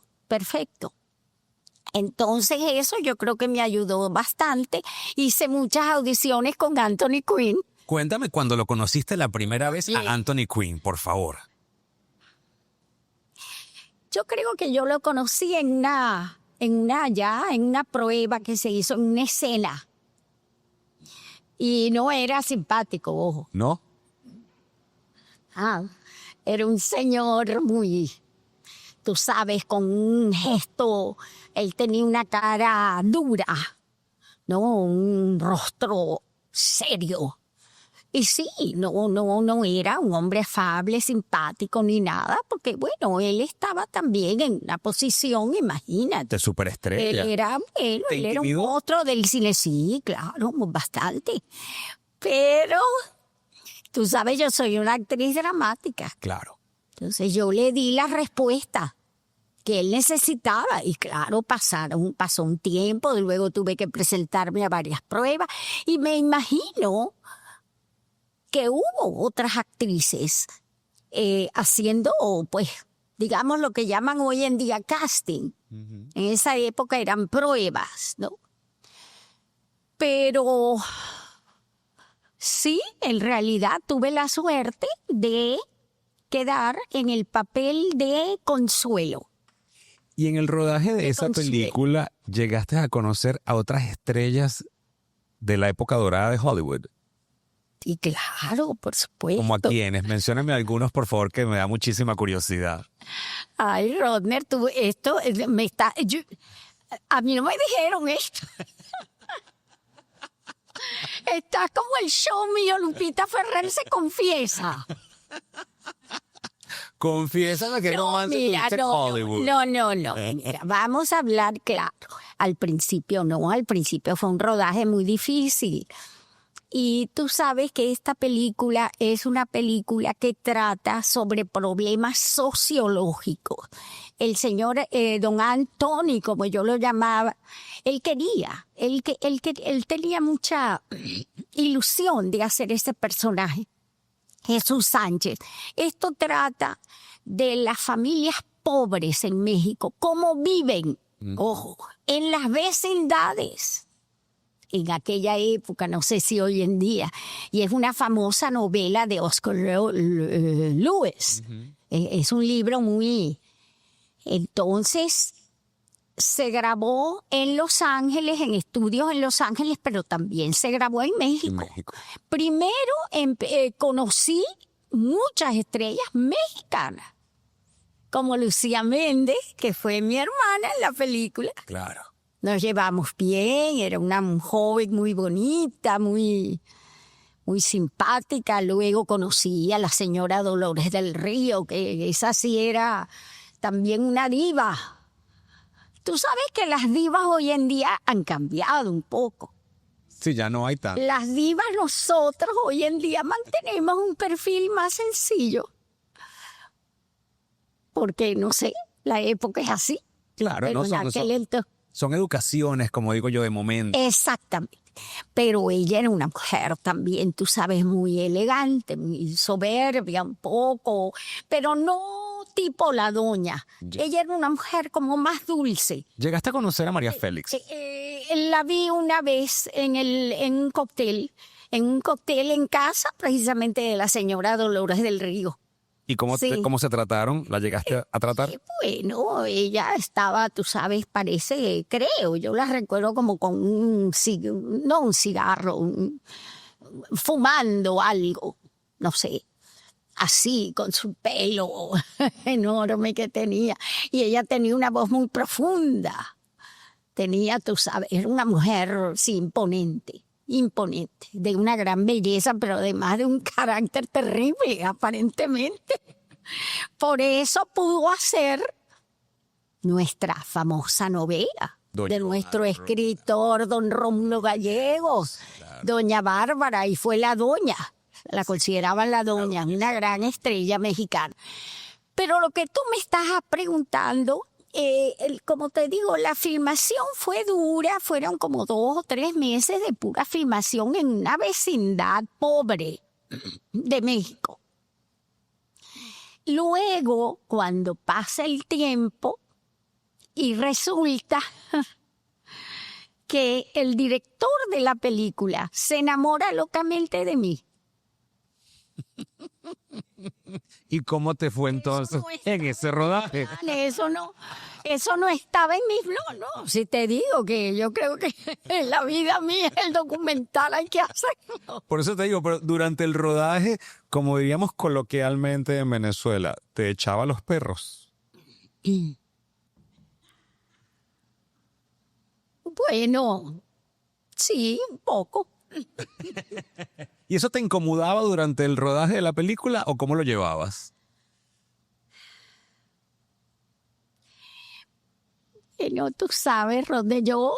Entonces eso yo creo que me ayudó bastante. Hice muchas audiciones con Anthony Quinn. Cuéntame cuando lo conociste la primera vez a Anthony Quinn, por favor. Yo creo que yo lo conocí en una prueba que se hizo en una escena. Y no era simpático, ojo. ¿No? Era un señor muy, tú sabes, con un gesto. Él tenía una cara dura, ¿no? Un rostro serio. Y sí, no era un hombre afable, simpático ni nada, porque bueno, él estaba también en una posición, imagínate. De superestrella. Él era un monstruo del cine, sí, claro, bastante. Pero, tú sabes, yo soy una actriz dramática. Claro. Entonces yo le di la respuesta que él necesitaba y claro, pasó un tiempo, y luego tuve que presentarme a varias pruebas y me imagino que hubo otras actrices haciendo, pues, digamos lo que llaman hoy en día casting. En esa época eran pruebas, ¿no? Pero sí, en realidad tuve la suerte de quedar en el papel de Consuelo. Y en el rodaje de esa película, ¿llegaste a conocer a otras estrellas de la época dorada de Hollywood? Y claro, por supuesto. ¿Como a quiénes? Mencióname algunos, por favor, que me da muchísima curiosidad. Ay, Rodner, a mí no me dijeron esto. Estás como el show mío, Lupita Ferrer se confiesa. Confiésame que romance Mira, tuviste en Hollywood. no. Mira, vamos a hablar claro. Al principio fue un rodaje muy difícil. Y tú sabes que esta película es una película que trata sobre problemas sociológicos. El señor don Anthony, como yo lo llamaba, él tenía mucha ilusión de hacer ese personaje. Jesús Sánchez. Esto trata de las familias pobres en México, cómo viven, ojo, en las vecindades. En aquella época, no sé si hoy en día, y es una famosa novela de Oscar Lewis. Es un libro muy... Entonces, se grabó en Los Ángeles, en estudios en Los Ángeles, pero también se grabó en México. Primero conocí muchas estrellas mexicanas, como Lucía Méndez, que fue mi hermana en la película. Claro. Nos llevamos bien, era una joven muy bonita, muy simpática. Luego conocí a la señora Dolores del Río, que esa sí era también una diva. Tú sabes que las divas hoy en día han cambiado un poco. Sí, ya no hay tanto. Las divas nosotros hoy en día mantenemos un perfil más sencillo. Porque, no sé, la época es así. Claro, pero son educaciones, como digo yo, de momento. Exactamente. Pero ella era una mujer también, tú sabes, muy elegante, muy soberbia un poco, pero no tipo la doña. Ella era una mujer como más dulce. ¿Llegaste a conocer a María Félix? La vi una vez en un cóctel en casa, precisamente de la señora Dolores del Río. ¿Y cómo se trataron? ¿La llegaste a tratar? Bueno, ella estaba, tú sabes, yo la recuerdo como con no un cigarro, fumando algo, no sé, así, con su pelo enorme que tenía. Y ella tenía una voz muy profunda. Tú sabes, era una mujer, sí, imponente, de una gran belleza, pero además de un carácter terrible, aparentemente. Por eso pudo hacer nuestra famosa novela de nuestro escritor, don Rómulo Gallegos, doña Bárbara, y fue la consideraban la doña, una gran estrella mexicana. Pero lo que tú me estás preguntando, como te digo, la filmación fue dura, fueron como 2 o 3 meses de pura filmación en una vecindad pobre de México. Luego, cuando pasa el tiempo y resulta que el director de la película se enamora locamente de mí. ¿Y cómo te fue entonces en ese rodaje? Eso no estaba en mis planes, no. Si te digo que yo creo que en la vida mía el documental hay que hacerlo. Por eso te digo, pero durante el rodaje, como diríamos coloquialmente en Venezuela, ¿te echaba los perros? Bueno, sí, un poco. ¿Y eso te incomodaba durante el rodaje de la película o cómo lo llevabas? No, tú sabes, Rodney, yo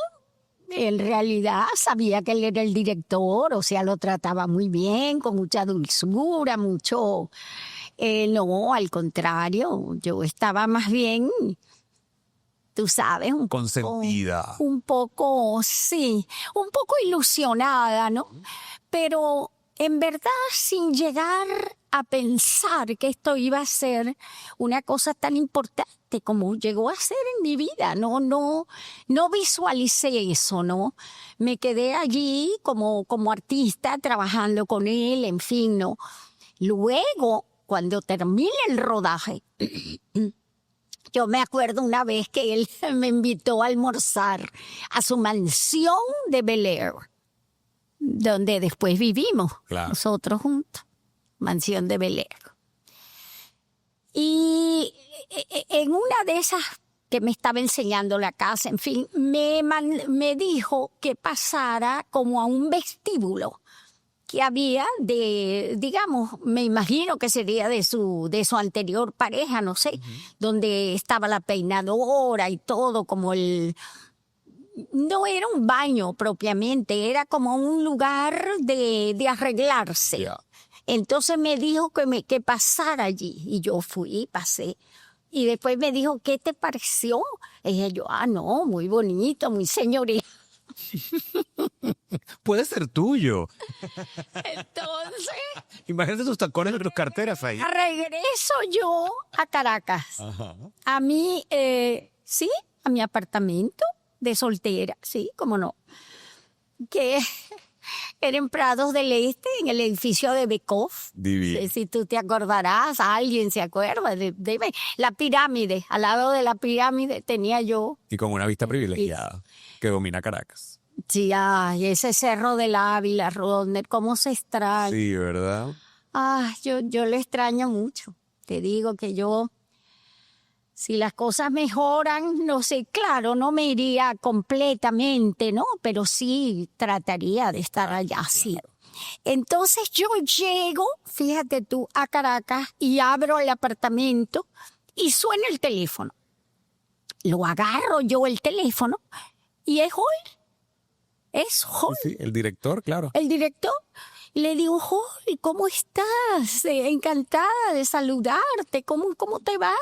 en realidad sabía que él era el director, o sea, lo trataba muy bien, con mucha dulzura, mucho... no, al contrario, yo estaba más bien... Tú sabes, consentida. Un poco ilusionada, ¿no? Pero en verdad sin llegar a pensar que esto iba a ser una cosa tan importante como llegó a ser en mi vida. No visualicé eso, ¿no? Me quedé allí como artista trabajando con él, en fin, ¿no? Luego, cuando termine el rodaje... Yo me acuerdo una vez que él me invitó a almorzar a su mansión de Bel Air, donde después vivimos nosotros juntos, mansión de Bel Air. Y en una de esas que me estaba enseñando la casa, en fin, me dijo que pasara como a un vestíbulo que había digamos, me imagino que sería de su anterior pareja, no sé, donde estaba la peinadora y todo, no era un baño propiamente, era como un lugar de arreglarse. Yeah. Entonces me dijo que pasara allí y yo fui, pasé. Y después me dijo, ¿qué te pareció? Y dije yo, no, muy bonito, muy señorita. Puede ser tuyo. Entonces, Imagínate tus tacones y tus carteras ahí. regreso yo a Caracas. Ajá. A mí, sí, a mi apartamento de soltera, sí, cómo no. Que era en Prados del Este, en el edificio de Bekoff. Divino. No sé si tú te acordarás, alguien se acuerda de la pirámide. Al lado de la pirámide tenía yo. Y con una vista privilegiada que domina Caracas. Sí, ay, ese Cerro del Ávila, Rodner, cómo se extraña. Sí, ¿verdad? Ah, yo le extraño mucho. Te digo que si las cosas mejoran, no sé, claro, no me iría completamente, ¿no? Pero sí trataría de estar allá, sí. Entonces yo llego, fíjate tú, a Caracas y abro el apartamento y suena el teléfono. Lo agarro yo el teléfono y es Joel. Es Joel. Sí, el director, claro. El director. Le digo, Joel, ¿cómo estás? Encantada de saludarte. ¿Cómo te va?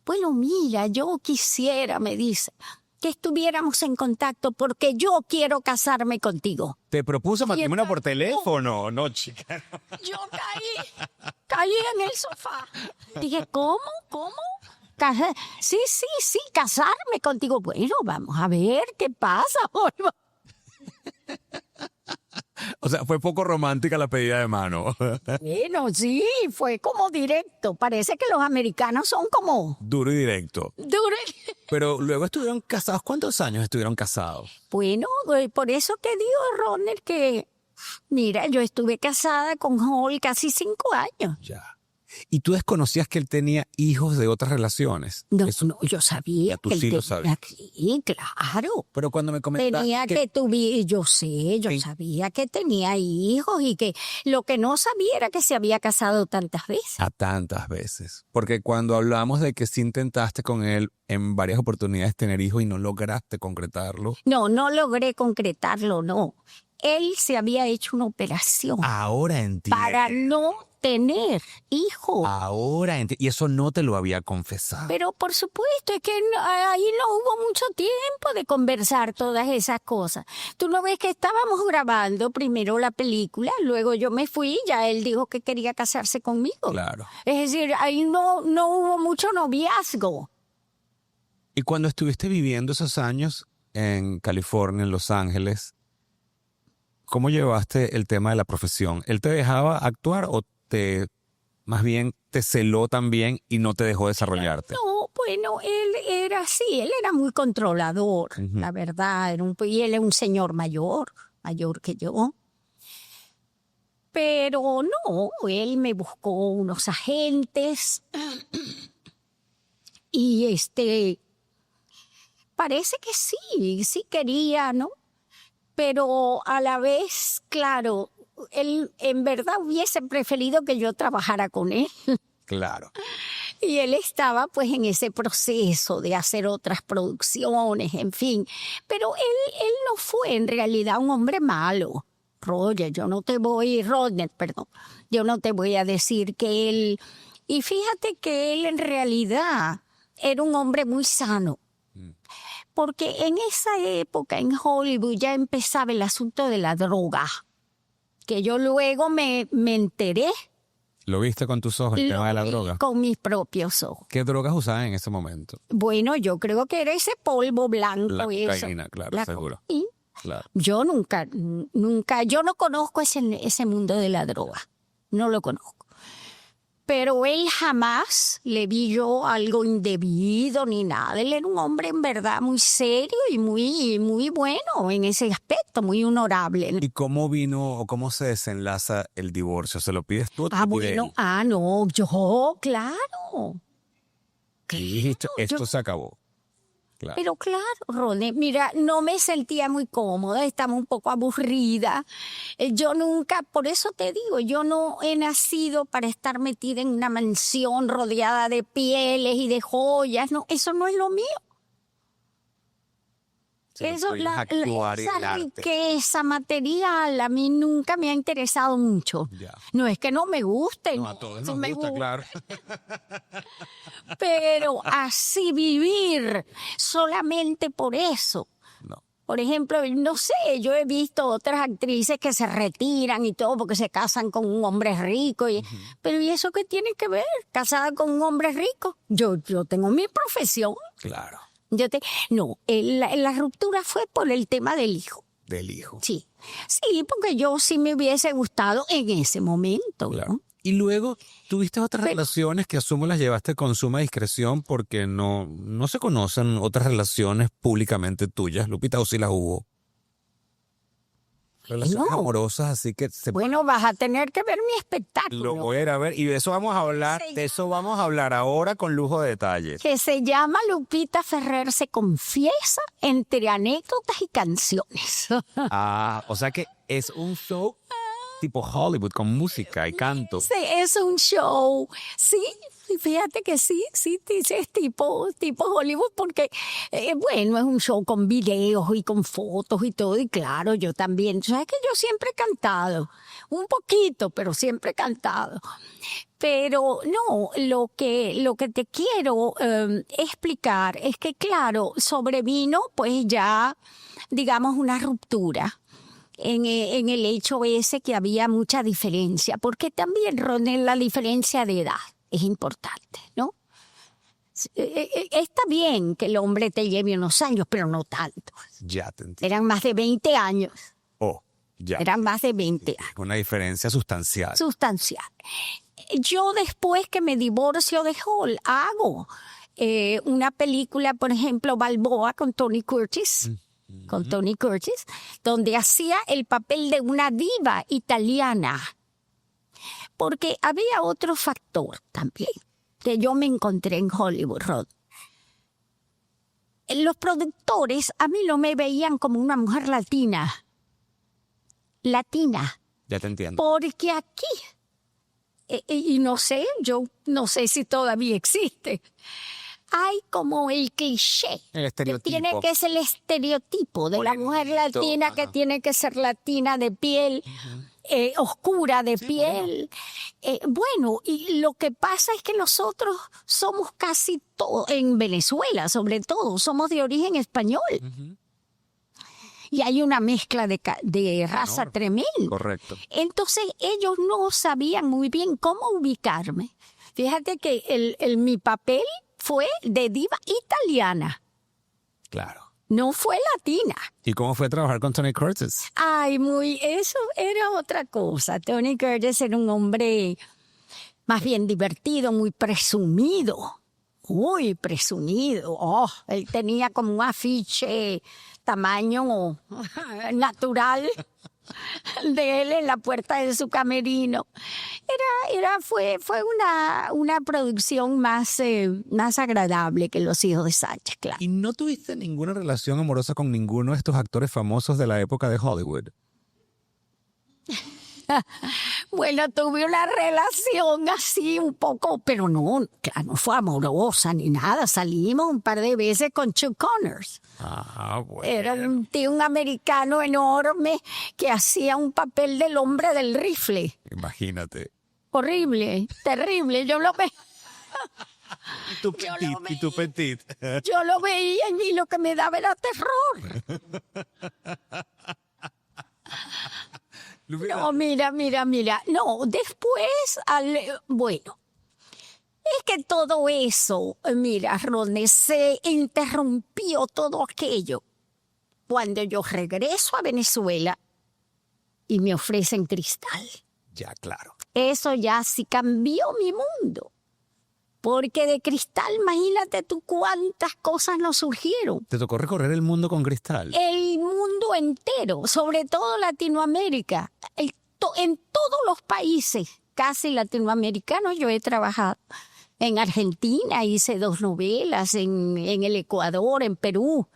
Bueno, mira, yo quisiera, me dice, que estuviéramos en contacto porque yo quiero casarme contigo. ¿Te propuso matrimonio por entonces, teléfono? No, chica. Yo caí en el sofá. Dije, ¿cómo? Sí, casarme contigo. Bueno, vamos a ver qué pasa. O sea, fue poco romántica la pedida de mano. Bueno, sí, fue como directo. Parece que los americanos son como Duro y directo. duros. Pero luego estuvieron casados. ¿Cuántos años estuvieron casados? Bueno, por eso te digo, Rodner, que mira, yo estuve casada con Joel casi 5 años. Ya. ¿Y tú desconocías que él tenía hijos de otras relaciones? No, Eso- no, yo sabía Ya tú que él sí lo tenía, sabías. sí, claro. Pero cuando me comentaste Tenía que tuviera, yo sé, yo Sí. sabía que tenía hijos y que lo que no sabía era que se había casado tantas veces. a tantas veces. Porque cuando hablamos de que sí intentaste con él en varias oportunidades tener hijos y no lograste concretarlo. No logré concretarlo, no. Él se había hecho una operación Ahora entiendo. para no tener hijos. Ahora entiendo. Y eso no te lo había confesado. Pero por supuesto, es que ahí no hubo mucho tiempo de conversar todas esas cosas. Tú no ves que estábamos grabando primero la película, luego yo me fui, ya él dijo que quería casarse conmigo. Claro. Es decir, ahí no hubo mucho noviazgo. Y cuando estuviste viviendo esos años en California, en Los Ángeles, ¿cómo llevaste el tema de la profesión? ¿Él te dejaba actuar o más bien te celó también y no te dejó desarrollarte? No, bueno, él era así, él era muy controlador, Ujú. la verdad, y él es un señor mayor que yo. Pero no, él me buscó unos agentes y parece que sí quería, ¿no? Pero a la vez, claro, él en verdad hubiese preferido que yo trabajara con él. Claro. Y él estaba pues en ese proceso de hacer otras producciones, en fin. Pero él no fue en realidad un hombre malo. Rodner, yo no te voy a decir que él... Y fíjate que él en realidad era un hombre muy sano. Porque en esa época en Hollywood ya empezaba el asunto de la droga. Que yo luego me enteré. ¿Lo viste con tus ojos, el tema de la droga? Con mis propios ojos. ¿Qué drogas usaban en ese momento? Bueno, yo creo que era ese polvo blanco. La eso. cocaína, claro, La seguro. cocaína. Claro. Yo nunca, yo no conozco ese mundo de la droga. No lo conozco. Pero él jamás le vi yo algo indebido ni nada. Él era un hombre en verdad muy serio y muy bueno en ese aspecto, muy honorable. ¿Y cómo vino o cómo se desenlaza el divorcio? ¿Se lo pides tú o te lo pide él? No, yo, claro. Y dijiste, esto yo- se acabó. Claro. Pero claro, Ronnie, mira, no me sentía muy cómoda, estaba un poco aburrida. Yo nunca, por eso te digo, yo no he nacido para estar metida en una mansión rodeada de pieles y de joyas. No, eso no es lo mío. Eso, esa riqueza material a mí nunca me ha interesado mucho. Ya. No es que no me guste, No, a todos sí nos me gusta, claro. pero así vivir solamente por eso. No. Por ejemplo, no sé, yo he visto otras actrices que se retiran y todo porque se casan con un hombre rico. Pero ¿y eso qué tiene que ver? ¿Casada con un hombre rico? Yo tengo mi profesión. Claro. No, la ruptura fue por el tema del hijo. Del hijo. Sí, porque yo sí me hubiese gustado en ese momento. Claro. ¿No? Y luego tuviste otras Pero- relaciones que asumo las llevaste con suma discreción porque no se conocen otras relaciones públicamente tuyas, Lupita, o si las hubo. Relaciones No. amorosas, así que Bueno, vas a tener que ver mi espectáculo. lo voy a ir a ver y de eso vamos a hablar, Sí. de eso vamos a hablar ahora con lujo de detalles. Que se llama Lupita Ferrer se confiesa entre anécdotas y canciones. Ah, o sea que es un show tipo Hollywood con música y canto. Sí, es un show. Sí, fíjate que sí, es tipo Hollywood porque, bueno, es un show con videos y con fotos y todo. Y claro, yo también. ¿Sabes que yo siempre he cantado? Un poquito, pero siempre he cantado. Pero no, lo que te quiero explicar es que, claro, sobrevino pues ya, digamos, una ruptura. En el hecho ese que había mucha diferencia, porque también, Ronnie, la diferencia de edad es importante, ¿no? Está bien que el hombre te lleve unos años, pero no tanto. Ya te entiendo. Eran más de 20 años, Oh, ya. eran más de 20 años, Una diferencia sustancial. sustancial. Yo después que me divorcio de Hall, hago una película, por ejemplo, Balboa con Tony Curtis. Con Tony Curtis, donde hacía el papel de una diva italiana. Porque había otro factor también que yo me encontré en Hollywood, Rod. Los productores a mí no me veían como una mujer latina. Ya te entiendo. Porque aquí, y no sé, yo no sé si todavía existe, hay como el cliché. El estereotipo. Que tiene que ser el estereotipo de la mujer latina, que tiene que ser latina de piel, oscura de piel. Bueno, y lo que pasa es que nosotros somos casi todos, en Venezuela sobre todo, somos de origen español. Y hay una mezcla de raza tremenda. Correcto. Entonces ellos no sabían muy bien cómo ubicarme. Fíjate que mi papel fue de diva italiana, Claro. no fue latina. ¿Y cómo fue trabajar con Tony Curtis? Ay, eso era otra cosa. Tony Curtis era un hombre más bien divertido, muy presumido. Muy presumido. Oh, él tenía como un afiche tamaño natural de él en la puerta de su camerino. Fue una producción más agradable que Los hijos de Sánchez, claro. ¿Y no tuviste ninguna relación amorosa con ninguno de estos actores famosos de la época de Hollywood? Bueno, tuve una relación así un poco, pero no, claro, no fue amorosa ni nada. Salimos un par de veces con Chuck Connors. Ah, bueno. Era un tío, un americano enorme que hacía un papel del hombre del rifle. Imagínate. Horrible, terrible. Yo lo veía. Y tu petit. Yo lo veía y lo que me daba era terror. No, mira. No, después, bueno, es que todo eso, mira, Ronnie, se interrumpió todo aquello cuando yo regreso a Venezuela y me ofrecen Cristal. Ya, claro. Eso ya sí cambió mi mundo. Porque de Cristal, imagínate tú cuántas cosas nos surgieron. ¿Te tocó recorrer el mundo con Cristal? El mundo entero, sobre todo Latinoamérica. En todos los países casi latinoamericanos yo he trabajado. En Argentina hice 2 novelas, en el Ecuador, en Perú.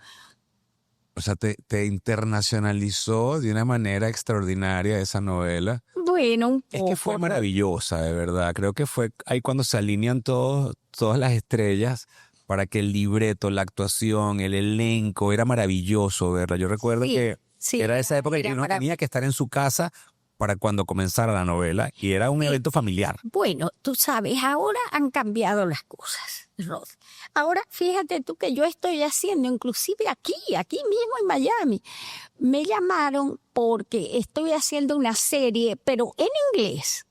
O sea, te internacionalizó de una manera extraordinaria esa novela. Bueno, un Es poco. que fue maravillosa, de verdad. Creo que fue ahí cuando se alinean todas las estrellas para que el libreto, la actuación, el elenco, era maravilloso, ¿verdad? Yo recuerdo que era esa época que uno tenía que estar en su casa para cuando comenzara la novela y era un evento familiar. Bueno, tú sabes, ahora han cambiado las cosas, Rod. Ahora, fíjate tú que yo estoy haciendo, inclusive aquí mismo en Miami, me llamaron porque estoy haciendo una serie, pero en inglés,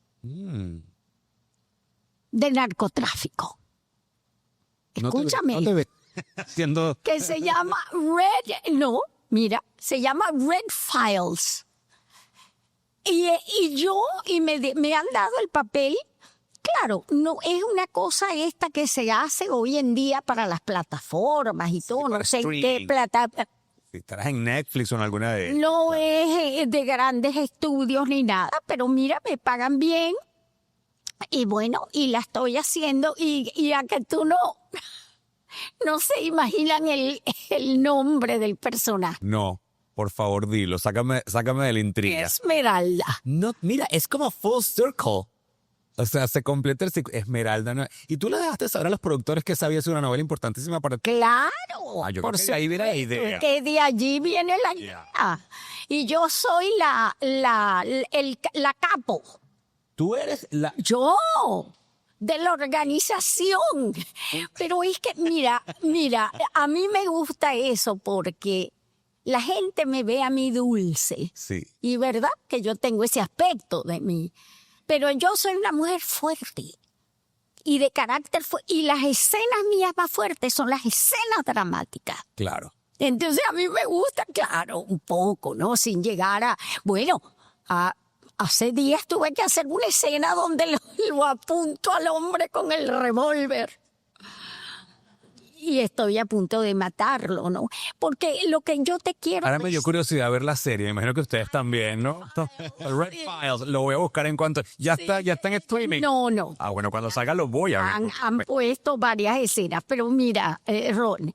de narcotráfico. Escúchame. No te ve haciendo... Que se llama se llama Red Files. Y me han dado el papel. Claro, no es una cosa esta que se hace hoy en día para las plataformas y todo, no sé en qué plataforma. Si estarás en Netflix o en alguna de ellas. No es de grandes estudios ni nada, pero mira, me pagan bien. Y bueno, y la estoy haciendo y a que tú no se imaginan el nombre del personaje. No, por favor, dilo. Sácame de la intriga. Esmeralda. No, mira, es como full circle. O sea, se completa el ciclo. Esmeralda. ¿No? Y tú le dejaste saber a los productores que sabía ser una novela importantísima para ti. Claro. Yo creo que de ahí viene la idea. Que de allí viene la idea. Y yo soy la capo. Tú eres la... Yo, de la organización. Pero es que, mira, a mí me gusta eso porque la gente me ve a mí dulce. Sí. Y verdad que yo tengo ese aspecto de mí. Pero yo soy una mujer fuerte y de carácter fuerte. Y las escenas mías más fuertes son las escenas dramáticas. Claro. Entonces a mí me gusta, claro, un poco, ¿no? Sin llegar a... Bueno, hace días tuve que hacer una escena donde lo apunto al hombre con el revólver. Y estoy a punto de matarlo, ¿no? Porque lo que yo te quiero... Ahora me dio curiosidad ver la serie. Me imagino que ustedes también, ¿no? Red Files. Lo voy a buscar en cuanto... ¿Ya está en streaming? No. Bueno, cuando salga lo voy a ver. Han puesto varias escenas. Pero mira, Ron,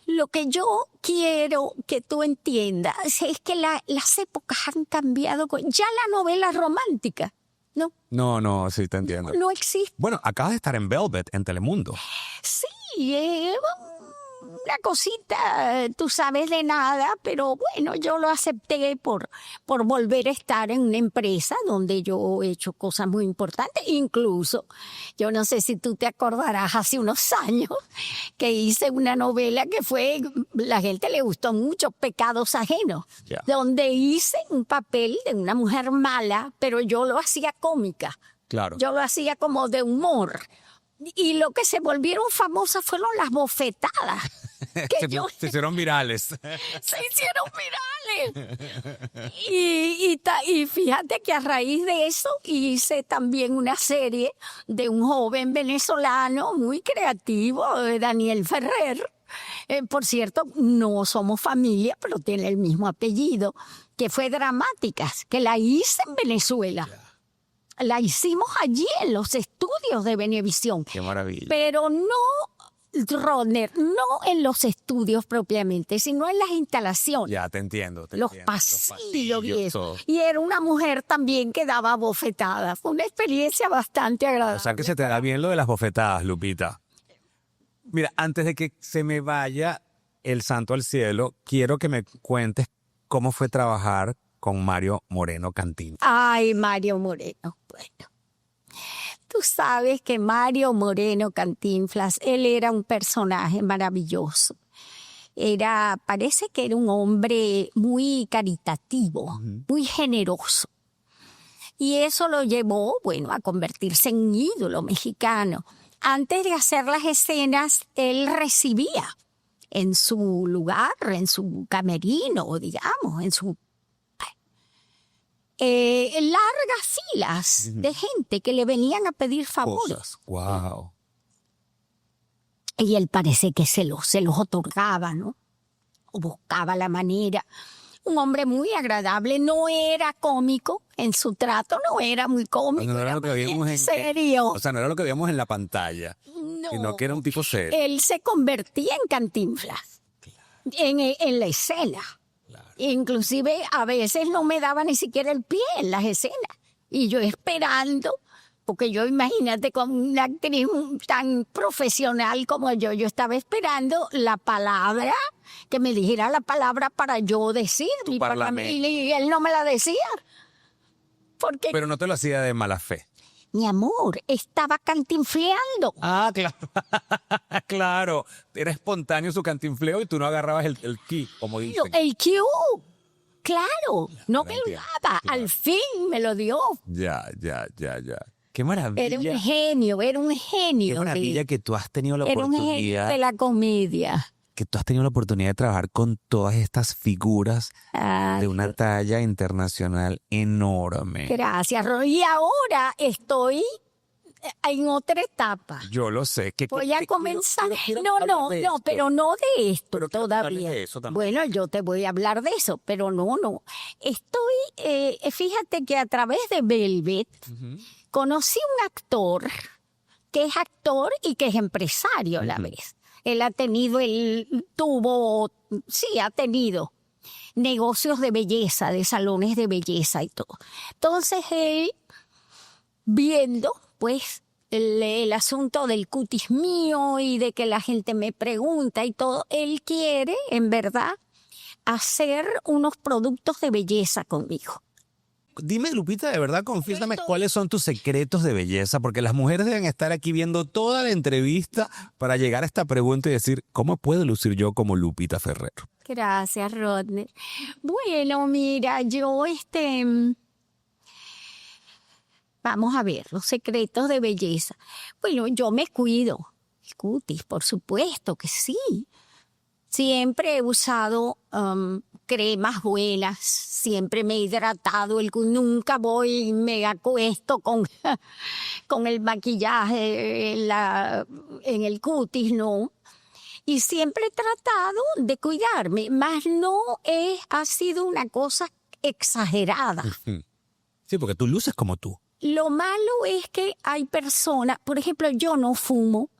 lo que yo quiero que tú entiendas es que las épocas han cambiado. Ya la novela romántica, ¿no? No, sí, te entiendo. No existe. Bueno, acabas de estar en Velvet, en Telemundo. Sí, una cosita, tú sabes de nada, pero bueno, yo lo acepté por volver a estar en una empresa donde yo he hecho cosas muy importantes. Incluso, yo no sé si tú te acordarás, hace unos años que hice una novela que la gente le gustó mucho, Pecados Ajenos, donde hice un papel de una mujer mala, pero yo lo hacía cómica. Claro. Yo lo hacía como de humor. Y lo que se volvieron famosas fueron las bofetadas. Se hicieron virales. Se hicieron virales. Y fíjate que a raíz de eso hice también una serie de un joven venezolano muy creativo, Daniel Ferrer. Por cierto, no somos familia, pero tiene el mismo apellido, que fue Dramáticas, que la hice en Venezuela. La hicimos allí en los estudios de Venevisión. Qué maravilla. Pero no, Rodner, no en los estudios propiamente, sino en las instalaciones. Ya, te entiendo. Los pasillos y eso. todo. Y era una mujer también que daba bofetadas. Fue una experiencia bastante agradable. O sea que se te da bien lo de las bofetadas, Lupita. Mira, antes de que se me vaya el santo al cielo, quiero que me cuentes cómo fue trabajar con Mario Moreno Cantinflas. Ay, Mario Moreno. Bueno, tú sabes que Mario Moreno Cantinflas, él era un personaje maravilloso. Parece que era un hombre muy caritativo, muy generoso. Y eso lo llevó, bueno, a convertirse en un ídolo mexicano. Antes de hacer las escenas, él recibía en su lugar, en su camerino, digamos, en su largas filas de gente que le venían a pedir favores. Wow. Y él parece que se los otorgaba, ¿no? O buscaba la manera. un hombre muy agradable, no era cómico en su trato, no era muy cómico, No era era lo que muy veíamos en serio. O sea, no era lo que veíamos en la pantalla, sino No, que era un tipo serio. él se convertía en Cantinflas en la escena. Inclusive a veces no me daba ni siquiera el pie en las escenas. Y yo esperando, porque yo imagínate con una actriz tan profesional como yo estaba esperando la palabra, que me dijera la palabra para yo decir. Y, y él no me la decía. Porque, Pero no te lo hacía de mala fe. mi amor, estaba cantinfleando. Ah, claro. Claro. Era espontáneo su cantinfleo y tú no agarrabas el ki, como dicen. El cue. Claro, no me lo entiendo, daba. claro. Al fin me lo dio. Ya. Qué maravilla. Era un genio, era un genio. Qué maravilla que tú has tenido la Era un genio oportunidad. de la comedia. Que tú has tenido la oportunidad de trabajar con todas estas figuras Ah, de una talla internacional enorme. gracias, Ron. Y ahora estoy en otra etapa. Yo lo sé. Voy a comenzar. quiero No, hablar de esto. pero no de esto Pero quiero hablarles todavía. de eso también. Bueno, yo te voy a hablar de eso, pero no. Estoy, fíjate que a través de Velvet conocí un actor que es actor y que es empresario a la vez. Él ha tenido negocios de belleza, de salones de belleza y todo. Entonces él, viendo pues el asunto del cutis mío y de que la gente me pregunta y todo, él quiere, en verdad, hacer unos productos de belleza conmigo. Dime, Lupita, de verdad, confiésame cuáles son tus secretos de belleza, porque las mujeres deben estar aquí viendo toda la entrevista para llegar a esta pregunta y decir, ¿cómo puedo lucir yo como Lupita Ferrero? Gracias, Rodney. Bueno, mira, yo vamos a ver, los secretos de belleza. Bueno, yo me cuido. El cutis, por supuesto que sí. Siempre he usado cremas buenas, siempre me he hidratado, nunca voy y me acuesto con el maquillaje en el cutis, no. Y siempre he tratado de cuidarme, más no ha sido una cosa exagerada. Sí, porque tú luces como tú. Lo malo es que hay personas, por ejemplo, yo no fumo.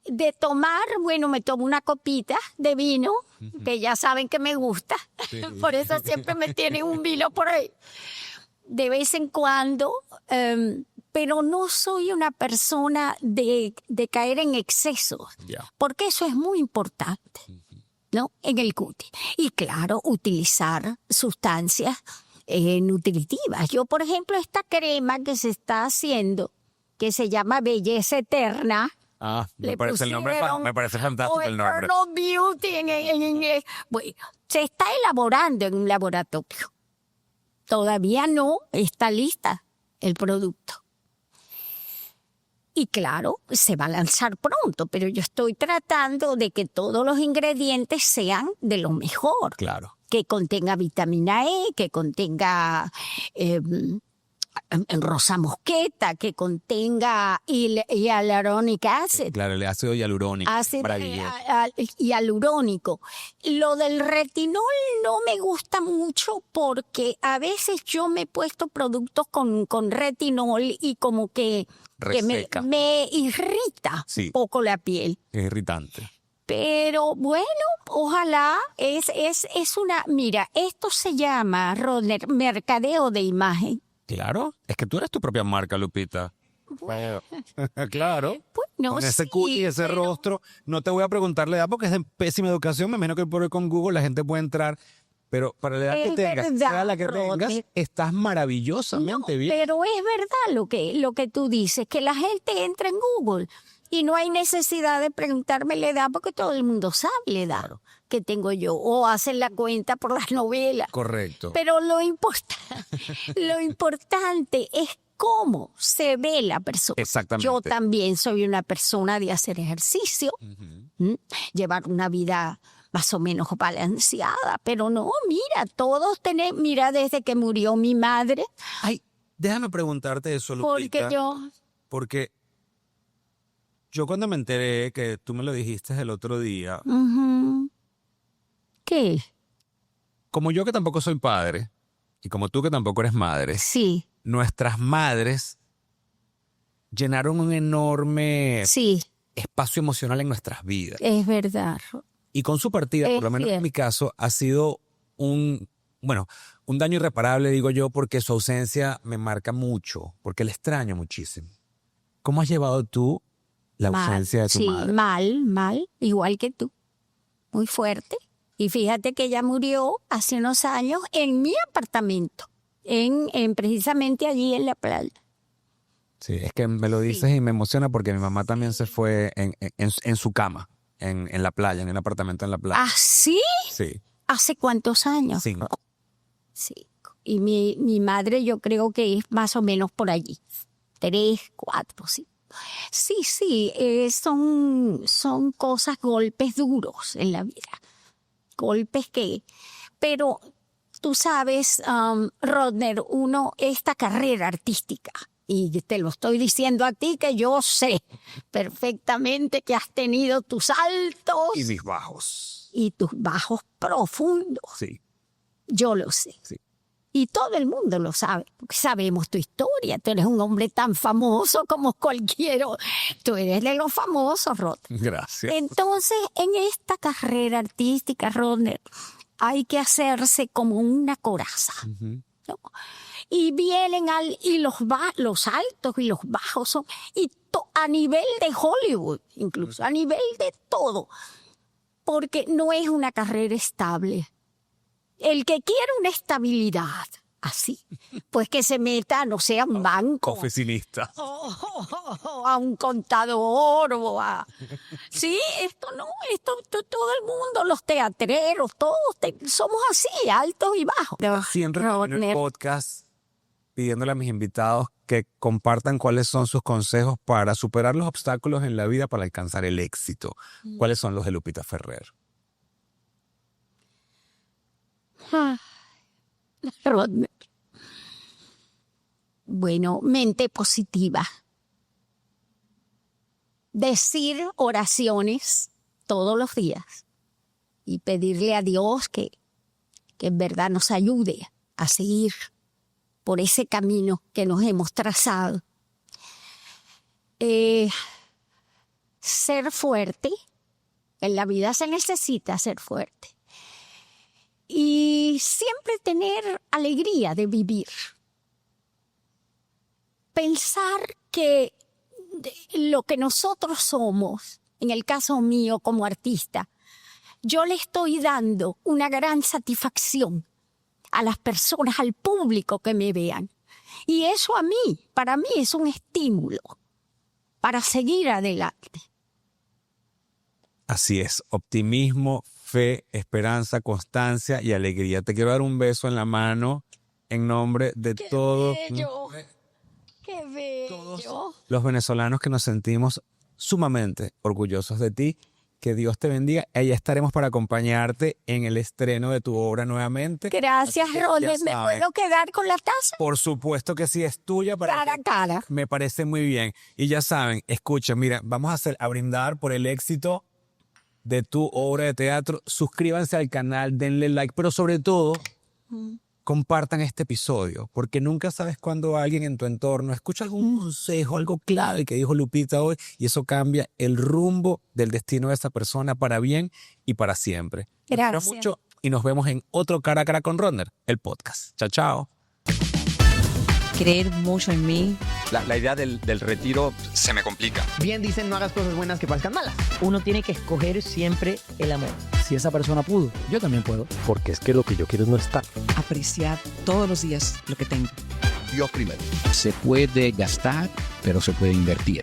De tomar, bueno, me tomo una copita de vino, que ya saben que me gusta. Sí. Por eso siempre me tienen un vino por ahí. De vez en cuando, pero no soy una persona de caer en excesos, porque eso es muy importante, ¿no? En el cutis. Y claro, utilizar sustancias nutritivas. Yo, por ejemplo, esta crema que se está haciendo, que se llama Belleza Eterna. Me parece el nombre, me parece fantástico el nombre. Eternal Beauty en inglés. Bueno, se está elaborando en un laboratorio. Todavía no está lista el producto. Y claro, se va a lanzar pronto, pero yo estoy tratando de que todos los ingredientes sean de lo mejor. Claro. Que contenga vitamina E, que contenga rosa mosqueta, que contenga hyaluronic acid. Claro, el ácido hialurónico. Hialurónico. Lo del retinol no me gusta mucho porque a veces yo me he puesto productos con retinol y como que me irrita un poco la piel. Es irritante. Pero bueno, ojalá es una... Mira, esto se llama, Rodner, mercadeo de imagen. Claro, es que tú eres tu propia marca, Lupita. Bueno, claro. Bueno, con ese cutis y ese rostro. No te voy a preguntar la edad porque es de pésima educación. Me imagino que por con Google la gente puede entrar. Pero para la edad que tengas, sea la que tengas, estás maravillosamente bien. Pero es verdad lo que tú dices, que la gente entra en Google y no hay necesidad de preguntarme la edad porque todo el mundo sabe la edad que tengo yo. O hacen la cuenta por las novelas. Correcto. Pero lo importante es cómo se ve la persona. Exactamente. Yo también soy una persona de hacer ejercicio, llevar una vida más o menos balanceada, pero no, mira, todos tenemos, mira, desde que murió mi madre. Ay, déjame preguntarte eso, Lupita. Porque yo cuando me enteré que tú me lo dijiste el otro día, qué? Como yo que tampoco soy padre, y como tú que tampoco eres madre, Sí, nuestras madres llenaron un enorme sí, espacio emocional en nuestras vidas. es verdad. Y con su partida, Es por lo menos en cierto. mi caso, ha sido un daño irreparable, digo yo, porque su ausencia me marca mucho, porque la extraño muchísimo. ¿Cómo has llevado tú la ausencia de tu sí, madre? mal, igual que tú. Muy fuerte. Y fíjate que ella murió hace unos años en mi apartamento, precisamente allí en la playa. Sí, es que me lo dices y me emociona porque mi mamá también se fue en su cama, en la playa, en un apartamento en la playa. ¿Ah, sí? Sí, ¿Hace cuántos años? 5. Sí. Y mi madre yo creo que es más o menos por allí. 3, 4, sí. Sí, son cosas, golpes duros en la vida. Golpes pero tú sabes, Rodner, esta carrera artística, y te lo estoy diciendo a ti que yo sé perfectamente que has tenido tus altos Y mis bajos. y tus bajos profundos. Sí, Yo lo sé. sí. Y todo el mundo lo sabe, porque sabemos tu historia. Tú eres un hombre tan famoso como cualquiera. Tú eres de los famosos, Rod. Gracias. Entonces, en esta carrera artística, Rodner, hay que hacerse como una coraza. Ujú. ¿No? Y vienen los altos y los bajos son, a nivel de Hollywood, incluso a nivel de todo, porque no es una carrera estable. El que quiere una estabilidad así, pues que se meta, no sé, a un banco, Oficinista. a un contador Sí, todo el mundo, los teatreros, todos somos así, altos y bajos. Siempre en el Rodner, podcast pidiéndole a mis invitados que compartan cuáles son sus consejos para superar los obstáculos en la vida para alcanzar el éxito. ¿Cuáles son los de Lupita Ferrer? Rodner. Bueno, mente positiva. Decir oraciones todos los días y pedirle a Dios que en verdad nos ayude a seguir por ese camino que nos hemos trazado. Ser fuerte. En la vida se necesita ser fuerte. Y siempre tener alegría de vivir. Pensar que lo que nosotros somos, en el caso mío como artista, yo le estoy dando una gran satisfacción a las personas, al público que me vean. Y eso para mí es un estímulo para seguir adelante. Así es, optimismo, fe, esperanza, constancia y alegría. Te quiero dar un beso en la mano en nombre de todos ¡Qué bello! los venezolanos que nos sentimos sumamente orgullosos de ti. Que Dios te bendiga. Ahí estaremos para acompañarte en el estreno de tu obra nuevamente. Gracias, Así que Rodner. ya ¿Me saben. puedo quedar con la taza? Por supuesto que sí, es tuya. Cara a cara. Me parece muy bien. Y ya saben, escuchen, mira, vamos a brindar por el éxito de tu obra de teatro. Suscríbanse al canal, denle like, pero sobre todo, compartan este episodio, porque nunca sabes cuándo alguien en tu entorno escucha algún consejo, algo clave que dijo Lupita hoy, y eso cambia el rumbo del destino de esa persona para bien y para siempre. Los quiero Gracias. mucho y nos vemos en otro Cara a Cara con Rodner, el podcast. Chao, chao. Creer mucho en mí. La idea del retiro se me complica. Bien dicen, no hagas cosas buenas que parezcan malas. Uno tiene que escoger siempre el amor. Si esa persona pudo, yo también puedo. Porque es que lo que yo quiero es no estar. Apreciar todos los días lo que tengo. Dios primero. Se puede gastar, pero se puede invertir.